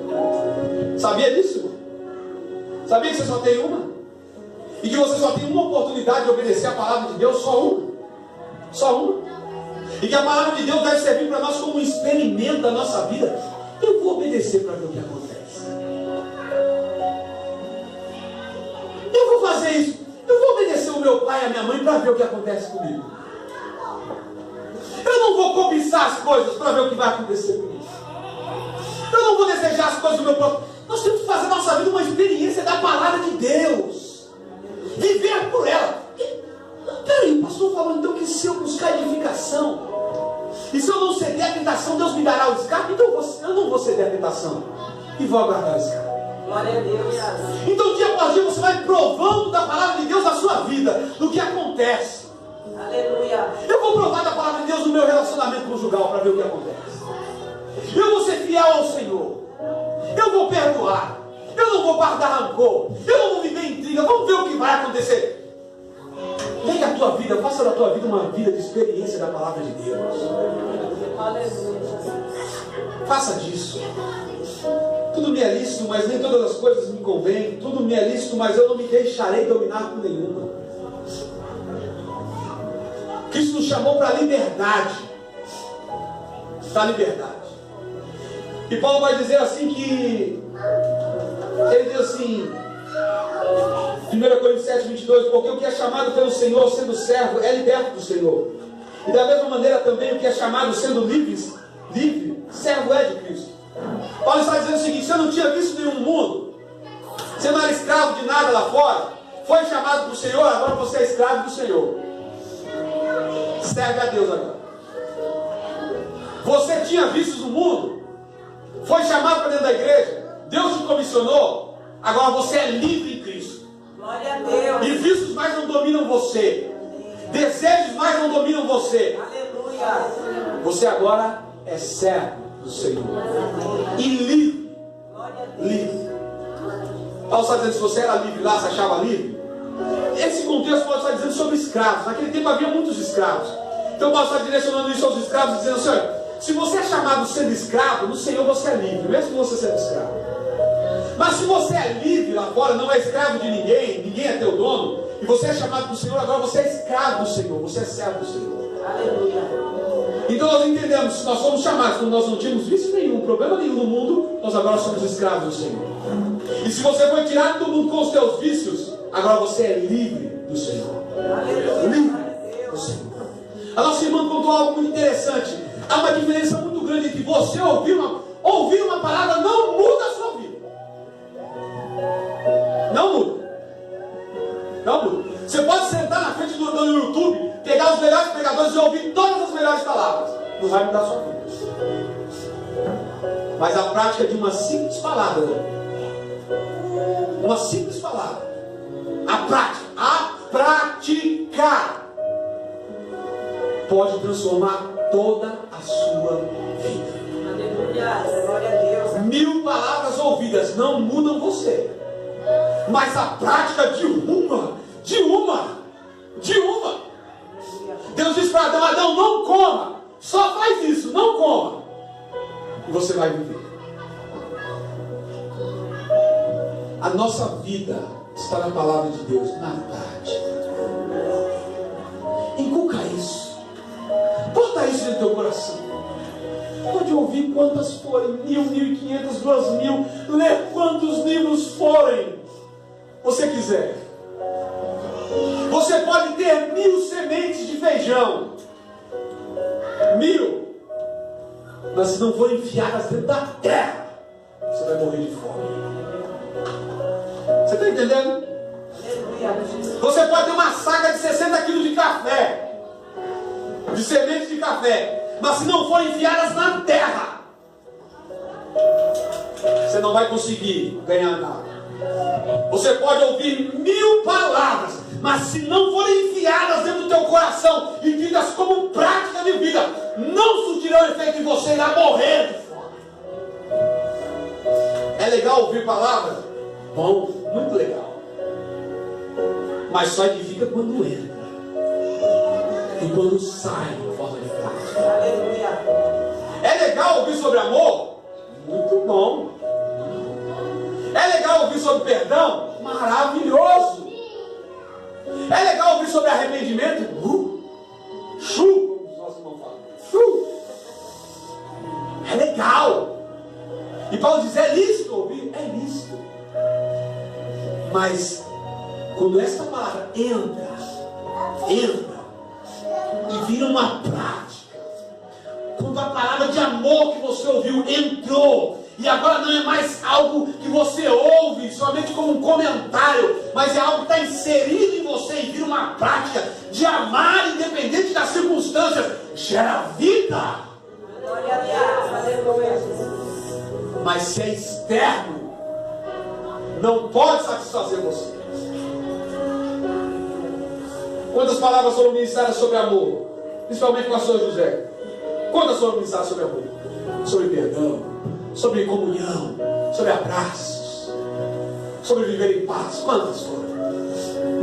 Sabia disso, irmão? Sabia que você só tem uma? E que você só tem uma oportunidade de obedecer a palavra de Deus, só uma. Só uma. E que a palavra de Deus deve servir para nós como um experimento da nossa vida. Eu vou obedecer para ver o que acontece. Eu vou fazer isso. Eu vou obedecer o meu pai e a minha mãe para ver o que acontece comigo. Eu não vou cobiçar as coisas para ver o que vai acontecer comigo. Eu não vou desejar as coisas do meu próprio. Nós temos que fazer a nossa vida uma experiência da palavra de Deus. Viver por ela. Peraí, o pastor falou então que se eu buscar edificação, e se eu não ceder à tentação, Deus me dará o escape. Então eu não vou ceder à tentação e vou aguardar o escape. Glória a Deus. Então dia após dia você vai provando da palavra de Deus na sua vida, do que acontece. Aleluia. Eu vou provar da palavra de Deus no meu relacionamento conjugal para ver o que acontece. Eu vou ser fiel ao Senhor. Eu vou perdoar. Eu não vou guardar rancor. Eu não vou viver intriga. Vamos ver o que vai acontecer. Pegue a tua vida, faça da tua vida uma vida de experiência da palavra de Deus. Aleluia. Faça disso. Tudo me é lícito, mas nem todas as coisas me convêm. Tudo me é lícito, mas eu não me deixarei dominar por nenhuma. Cristo nos chamou para a liberdade. Para a liberdade. E Paulo vai dizer assim que... Ele diz assim... 1 Coríntios 7, 22, porque o que é chamado pelo Senhor sendo servo é liberto do Senhor. E da mesma maneira também o que é chamado sendo livre, servo é de Cristo. Paulo está dizendo o seguinte: você não tinha visto nenhum mundo, você não era escravo de nada lá fora, foi chamado para o Senhor, agora você é escravo do Senhor. Serve a Deus agora. Você tinha vícios no mundo, foi chamado para dentro da igreja, Deus te comissionou, agora você é livre em Cristo. Glória a Deus. E vícios mais não dominam você, desejos mais não dominam você. Aleluia. Você agora é servo do Senhor e livre. Glória a Deus. Livre. Paulo está dizendo, se você era livre lá, se achava livre. Esse contexto pode estar dizendo sobre escravos. Naquele tempo havia muitos escravos. Então Paulo está direcionando isso aos escravos, dizendo assim, olha, se você é chamado sendo escravo, no Senhor você é livre, mesmo que você seja escravo. Mas se você é livre lá fora, não é escravo de ninguém, ninguém é teu dono, e você é chamado do Senhor, agora você é escravo do Senhor, você é servo do Senhor. Aleluia. Então nós entendemos, se nós somos chamados, quando nós não tínhamos vício nenhum, problema nenhum no mundo, nós agora somos escravos do Senhor. E se você foi tirado do mundo com os teus vícios, agora você é livre do Senhor. Aleluia. Livre do Senhor. A nossa irmã contou algo muito interessante. Há uma diferença muito grande entre você ouvir uma palavra não muda a sua vida. Não muda. Não muda. Você pode sentar na frente do YouTube, pegar os melhores pregadores e ouvir todas as melhores palavras. Não vai mudar a sua vida. Mas a prática de uma simples palavra, uma simples palavra, a prática pode transformar toda a sua vida. Aleluia. Glória a Deus. 1000 palavras ouvidas não mudam você, mas a prática de uma. Deus diz para Adão, Adão, não coma, só faz isso, não coma, e você vai viver. A nossa vida está na palavra de Deus, na prática. Inculca isso, bota isso no teu coração. Pode ouvir quantas forem, 1000, 1500, 2000, ler quantos livros forem você quiser. Você pode ter 1000 sementes de feijão, 1000, mas se não forem enfiadas dentro da terra, você vai morrer de fome. Você está entendendo? Aleluia. Você pode ter uma saca de 60 quilos de café, de sementes de café, mas se não forem enfiadas na terra, você não vai conseguir ganhar nada. Você pode ouvir 1000 palavras, mas se não forem enfiadas dentro do teu coração e vidas como prática de vida, não surtirão efeito em você, irá morrer de fome. É legal ouvir palavras? Bom, muito legal. Mas só edifica quando entra e quando sai em forma de prática. Aleluia. É legal ouvir sobre amor? Muito bom. É legal ouvir sobre perdão? Maravilhoso. É legal ouvir sobre arrependimento? Chu, como os nossos irmãos falam. Chu. É legal. E Paulo diz, é lícito ouvir? É lícito. Mas quando essa palavra entra e vira uma prática, quando a palavra de amor que você ouviu entrou, e agora não é mais algo que você ouve somente como um comentário, mas é algo que está inserido em você e vira uma prática de amar independente das circunstâncias, gera vida. Glória a Deus. Aleluia. Mas se é externo, não pode satisfazer você. Quantas palavras foram ministradas sobre amor? Principalmente com o pastor José. Quantas foram ministradas sobre amor? Sobre perdão, sobre comunhão, sobre abraços, sobre viver em paz. Quantas foram?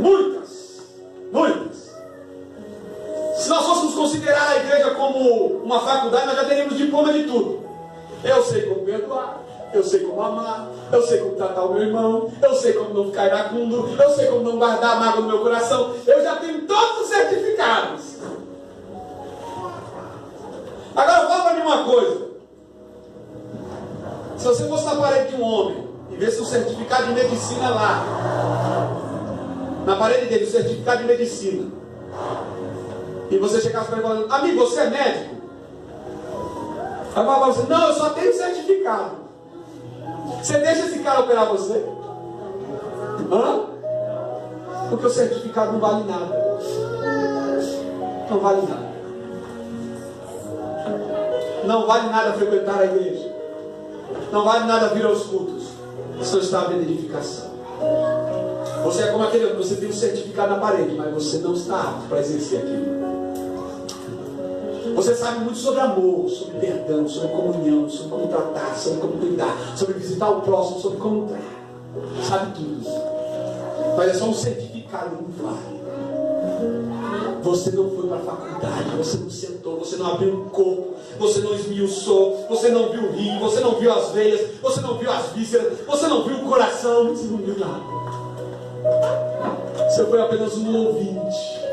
Muitas. Se nós fôssemos considerar a igreja como uma faculdade, nós já teríamos diploma de tudo. Eu sei como perdoar, eu sei como amar, eu sei como tratar o meu irmão, eu sei como não ficar iracundo, eu sei como não guardar a mágoa no meu coração. Eu já tenho todos os certificados. Agora fala para mim uma coisa. Se você fosse na parede de um homem e visse um certificado de medicina lá, na parede dele, um certificado de medicina, e você chegasse para ele falando, amigo, você é médico? Aí vai falar assim, não, eu só tenho certificado. Você deixa esse cara operar você? Hã? Porque o certificado não vale nada. Não vale nada. Não vale nada frequentar a igreja. Não vale nada vir aos cultos. Se não está havendo edificação. Você é como aquele, você tem um certificado na parede, mas você não está apto para exercer aquilo. Você sabe muito sobre amor, sobre perdão, sobre comunhão, sobre como tratar, sobre como cuidar, sobre visitar o próximo, sobre como sabe tudo. Mas é só um certificado, não vale. Você não foi para a faculdade, você não sentou, você não abriu o corpo, você não esmiuçou, você não viu o rim, você não viu as veias, você não viu as vísceras, você não viu o coração, você não viu nada. Você foi apenas um ouvinte.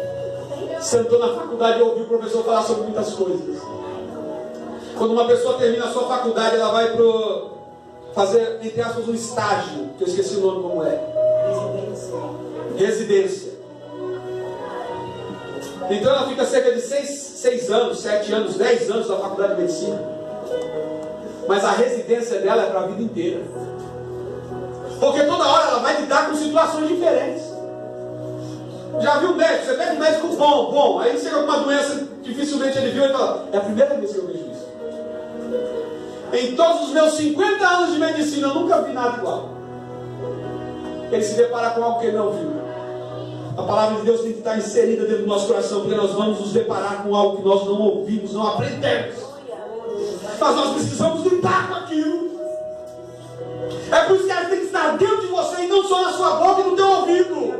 Sentou na faculdade e ouviu o professor falar sobre muitas coisas. Quando uma pessoa termina a sua faculdade, ela vai fazer, entre aspas, um estágio, que eu esqueci o nome como é. Residência. Então ela fica cerca de 6 anos, 7 anos, 10 anos na faculdade de medicina. Mas a residência dela é para a vida inteira. Porque toda hora ela vai lidar com situações diferentes. Já viu um médico? Você pega um médico bom. Aí chega com uma doença, dificilmente ele viu e fala: é a primeira vez que eu vejo isso. Em todos os meus 50 anos de medicina, eu nunca vi nada igual. Ele se depara com algo que ele não viu. A palavra de Deus tem que estar inserida dentro do nosso coração, porque nós vamos nos deparar com algo que nós não ouvimos, não aprendemos. Mas nós precisamos lidar com aquilo. É por isso que ela tem que estar dentro de você e não só na sua boca e no teu ouvido.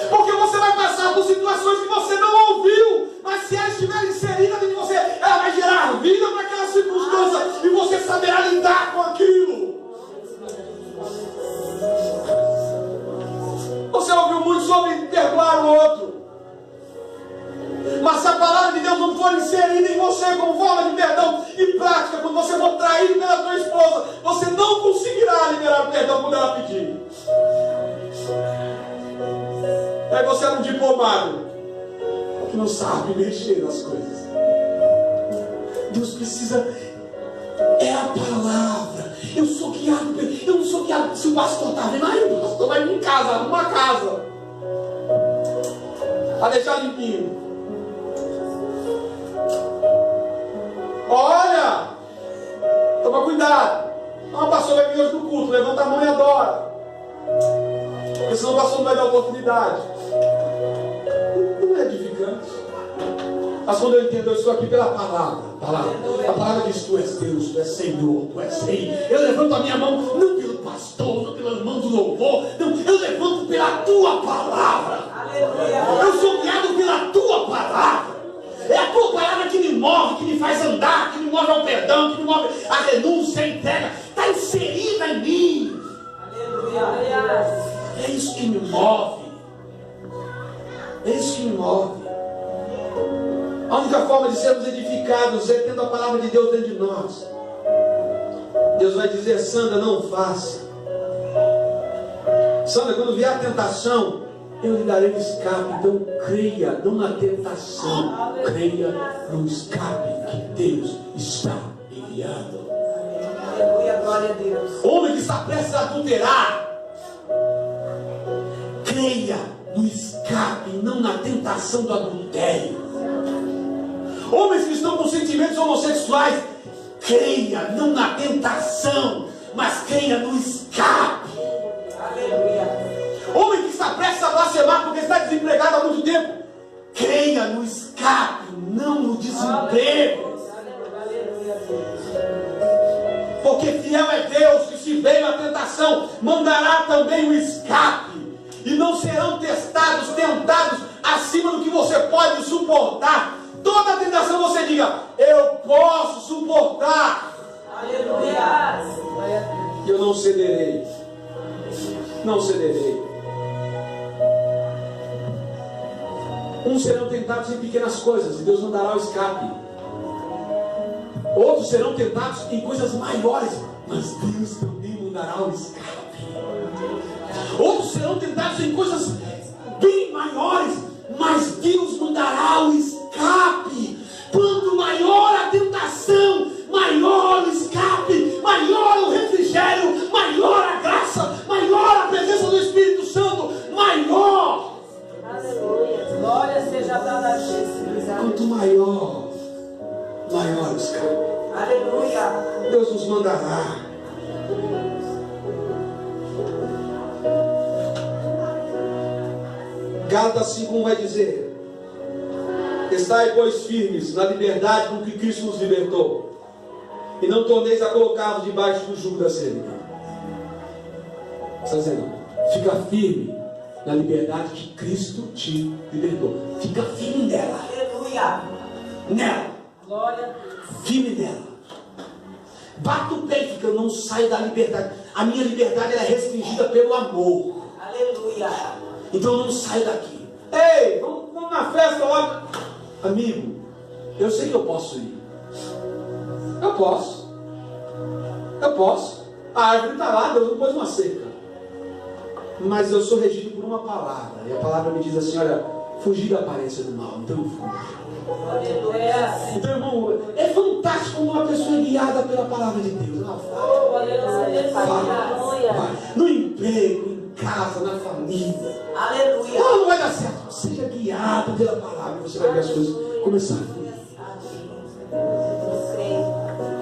Porque você vai passar por situações que você não ouviu, mas se ela estiver inserida dentro de você, ela vai gerar vida para aquela circunstância e você saberá lidar com aquilo. Você ouviu muito sobre perdoar o outro, mas se a palavra de Deus não for inserida em você como forma de perdão e prática, quando você for traído pela tua esposa, você não conseguirá liberar o perdão quando ela pedir. Aí você é um diplomado que não sabe mexer nas coisas. Deus precisa, é a palavra. Eu sou guiado, eu não sou guiado. Se o pastor está vendo, o pastor vai vir em casa, arruma a casa, a deixar limpinho. Olha, toma cuidado. Não, o pastor vai vir hoje no culto, levanta a mão e adora. Porque senão o pastor não vai dar oportunidade. Não é edificante. Mas quando eu entendo, eu estou aqui pela palavra. A palavra diz: tu és Deus, tu és Senhor, tu és Rei. Eu levanto a minha mão, não pelo pastor, não pela mão do louvor, não, eu levanto pela tua palavra. Eu sou guiado pela tua palavra. É a tua palavra que me move, que me faz andar, que me move ao perdão, que me move à renúncia, à entrega. Está inserida em mim. É isso que me move. É isso que me move. A única forma de sermos edificados é tendo a palavra de Deus dentro de nós. Deus vai dizer: Sandra, não faça. Sandra, quando vier a tentação, eu lhe darei um escape. Então creia, não na tentação, creia no escape que Deus está enviando. Aleluia, glória a Deus. Homem que está prestes a adulterar, creia no escape, não na tentação do adultério. Homens que estão com sentimentos homossexuais, creia não na tentação, mas creia no escape. Aleluia. Homem que está prestes a blasfemar porque está desempregado há muito tempo, creia no escape, não no desemprego. Porque fiel é Deus, que se veio a tentação, mandará também o escape. E não serão tentados acima do que você pode suportar. Toda tentação você diga: eu posso suportar. Aleluia. Eu não cederei. Não cederei. Uns serão tentados em pequenas coisas e Deus não dará o escape. Outros serão tentados em coisas maiores, mas Deus também não dará o escape. Outros serão tentados em coisas bem maiores, mas Deus não dará o escape. Quanto maior a tentação, maior o escape, maior o refrigério, maior a graça, maior a presença do Espírito Santo, maior. Aleluia. Glória seja dada a Jesus. Quanto maior o escape. Gálatas 5:1 vai dizer: estai, pois, firmes na liberdade com que Cristo nos libertou, e não torneis a colocar-vos debaixo do jugo da servidão. Está dizendo, fica firme na liberdade que Cristo te libertou. Fica firme nela. Aleluia. Nela. Glória. Firme nela. Bata o pé e fica, eu não saio da liberdade. A minha liberdade ela é restringida pelo amor. Aleluia. Então eu não saio daqui. Ei, vamos na festa, olha. Amigo, eu sei que eu posso ir. Eu posso. Eu posso. A árvore está lá, Deus não pôs uma cerca. Mas eu sou regido por uma palavra. E a palavra me diz assim, olha, fugir da aparência do mal. Então eu fujo. Aleluia. Então, irmão, é fantástico quando uma pessoa é guiada pela palavra de Deus. Ela vai. No emprego, em casa, na família. Aleluia. Não vai dar certo. Seja guiado pela palavra e você vai ver as coisas começar a fluir.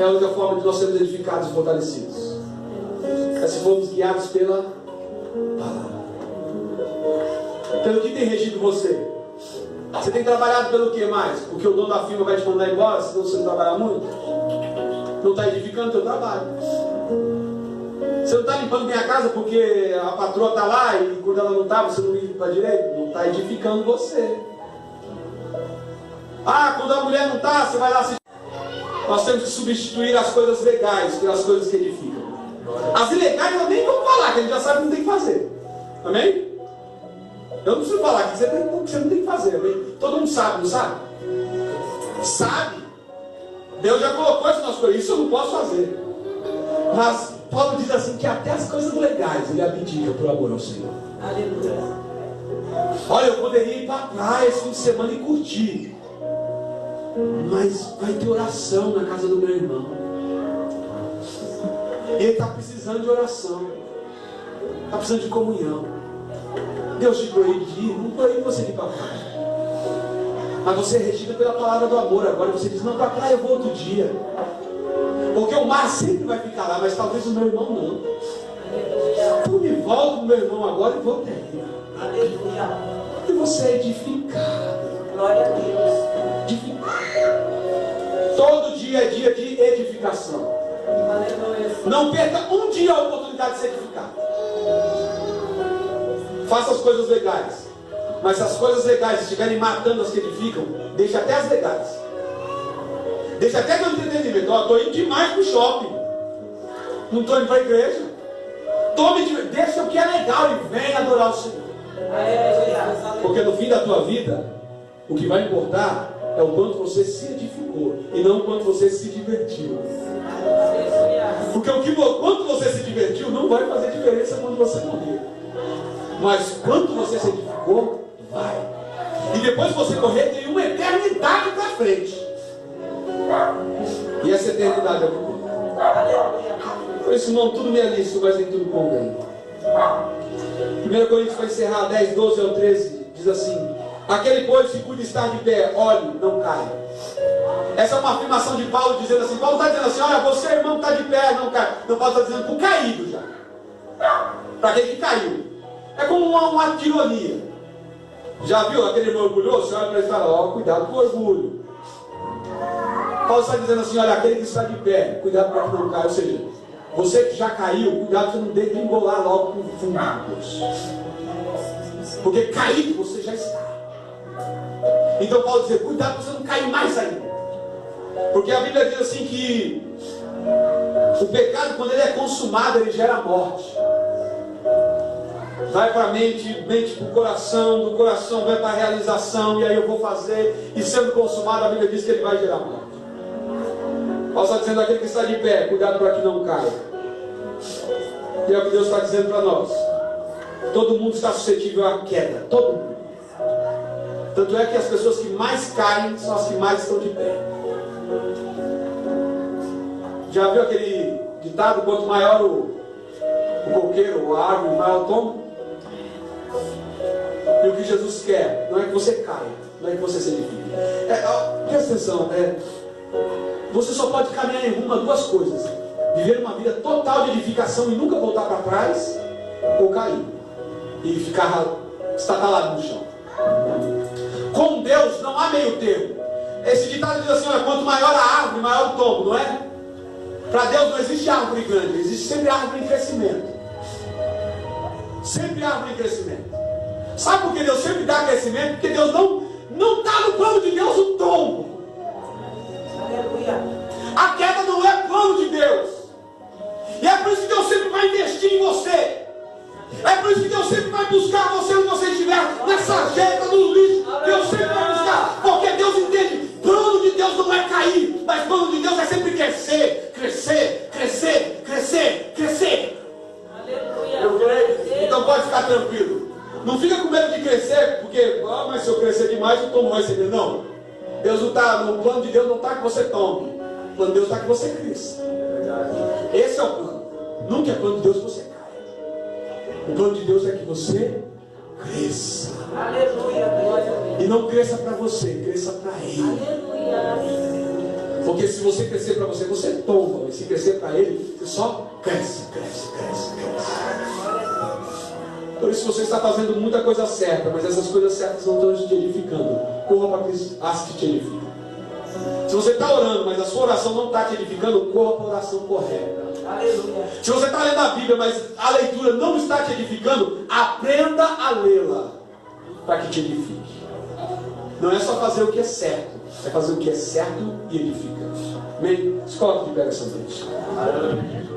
É a única forma de nós sermos edificados e fortalecidos. É se formos guiados pela palavra. Pelo que tem regido você? Você tem trabalhado pelo que mais? Porque o dono da firma vai te mandar embora, senão você não trabalhar muito? Não está edificando o teu trabalho. Você não está limpando bem a casa porque a patroa está lá e quando ela não está, você não limpa direito? Não está edificando você. Ah, quando a mulher não está, você vai lá assistir. Nós temos que substituir as coisas legais pelas coisas que edificam. As ilegais eu nem vou falar, que a gente já sabe o que tem que fazer. Amém? Eu não preciso falar que você não tem que fazer. Amém? Todo mundo sabe, não sabe? Sabe? Deus já colocou isso nas coisas. Isso eu não posso fazer. Mas Paulo diz assim que até as coisas legais ele abdica por amor ao Senhor. Aleluia. Olha, eu poderia ir para a praia esse fim de semana e curtir. Mas vai ter oração na casa do meu irmão. Ele está precisando de oração. Está precisando de comunhão. Deus te proíbe de ir, não proíbe você de ir para a praia. Mas você é regido pela palavra do amor. Agora você diz, não, para a praia eu vou outro dia. Porque o mar sempre vai ficar lá, mas talvez o meu irmão não. Eu me volto para o meu irmão agora e vou até ele. Aleluia. E você é edificado. Glória a Deus. Edificado. Todo dia é dia de edificação. Aleluia. Não perca um dia a oportunidade de ser edificado. Faça as coisas legais. Mas se as coisas legais estiverem matando as que edificam, deixa até as legais. Deixa até meu entretenimento. Ó, estou indo demais para o shopping. Não estou indo para a igreja. Deixa o que é legal e vem adorar o Senhor. Porque no fim da tua vida, o que vai importar é o quanto você se edificou e não o quanto você se divertiu. Porque quanto você se divertiu não vai fazer diferença quando você morrer. Mas quanto você se edificou, vai. E depois que você morrer, tem uma eternidade para frente. E essa eternidade é o que? Por isso, irmão, tudo me é lícito, mas nem tudo convém. 1 Coríntios, para encerrar, 10, 12 ao 13, diz assim: aquele, pois, que cuida estar de pé, olhe, não caia. Essa é uma afirmação de Paulo, dizendo assim, Paulo está dizendo assim, olha, você, irmão, está de pé, não cai. Então Paulo está dizendo para o caído já. Para aquele que caiu. É como uma ato de ironia. Já viu aquele irmão orgulhoso? Você olha para ele e fala, ó, cuidado com o orgulho. Paulo está dizendo assim, olha, aquele que está de pé, cuidado para que não caia. Ou seja, você que já caiu, cuidado para não degringolar logo para o fundo do poço. Porque caído você já está. Então Paulo diz, cuidado para você não cair mais ainda. Porque a Bíblia diz assim que o pecado, quando ele é consumado, ele gera morte. Vai para a mente, mente para o coração, do coração vai para a realização, e aí eu vou fazer, e sendo consumado, a Bíblia diz que ele vai gerar morte. Paulo está dizendo aquele que está de pé, cuidado para que não caia. E é o que Deus está dizendo para nós. Todo mundo está suscetível à queda, todo mundo. Tanto é que as pessoas que mais caem são as que mais estão de pé. Já viu aquele ditado, quanto maior o coqueiro ou a árvore, maior o tombo? E o que Jesus quer não é que você caia, não é que você se edifique. Presta atenção, você só pode caminhar em rumo a duas coisas: Viver uma vida total de edificação e nunca voltar para trás, ou cair e ficar estatalado no chão. Com Deus não há meio termo. Esse ditado diz assim: olha, quanto maior a árvore, maior o tombo, não é? Para Deus não existe árvore grande, existe sempre árvore em crescimento. Sempre árvore em crescimento. Sabe por que Deus sempre dá crescimento? Porque Deus não está no plano de Deus o tombo. Aleluia. A queda não é plano de Deus. E é por isso que Deus sempre vai investir em você. É por isso que Deus sempre vai buscar você onde você estiver, na sarjeta, no lixo. Deus sempre vai buscar, porque Deus entende. Plano de Deus não é cair, mas plano de Deus é sempre crescer, crescer, crescer, crescer, crescer. Aleluia. Então pode ficar tranquilo. Não fica com medo de crescer, porque, mas se eu crescer demais, o tombo vai ser meu. Não. Deus não está, no plano de Deus não está que você tombe. O plano de Deus está que você cresça. Esse é o plano. Nunca é plano de Deus que você caia. O plano de Deus é que você cresça. Aleluia. E não cresça para você, cresça para Ele. Aleluia. Porque se você crescer para você, você tomba. Mas se crescer para Ele, você só cresce, cresce, cresce, cresce. Por isso você está fazendo muita coisa certa, mas essas coisas certas não estão te edificando. Corra para as que te edificam. Se você está orando, mas a sua oração não está te edificando, corra para a oração correta. Aleluia. Se você está lendo a Bíblia, mas a leitura não está te edificando, aprenda a lê-la para que te edifique. Não é só fazer o que é certo, é fazer o que é certo e edifica. Amém? Se coloque de pé essa noite. Aleluia.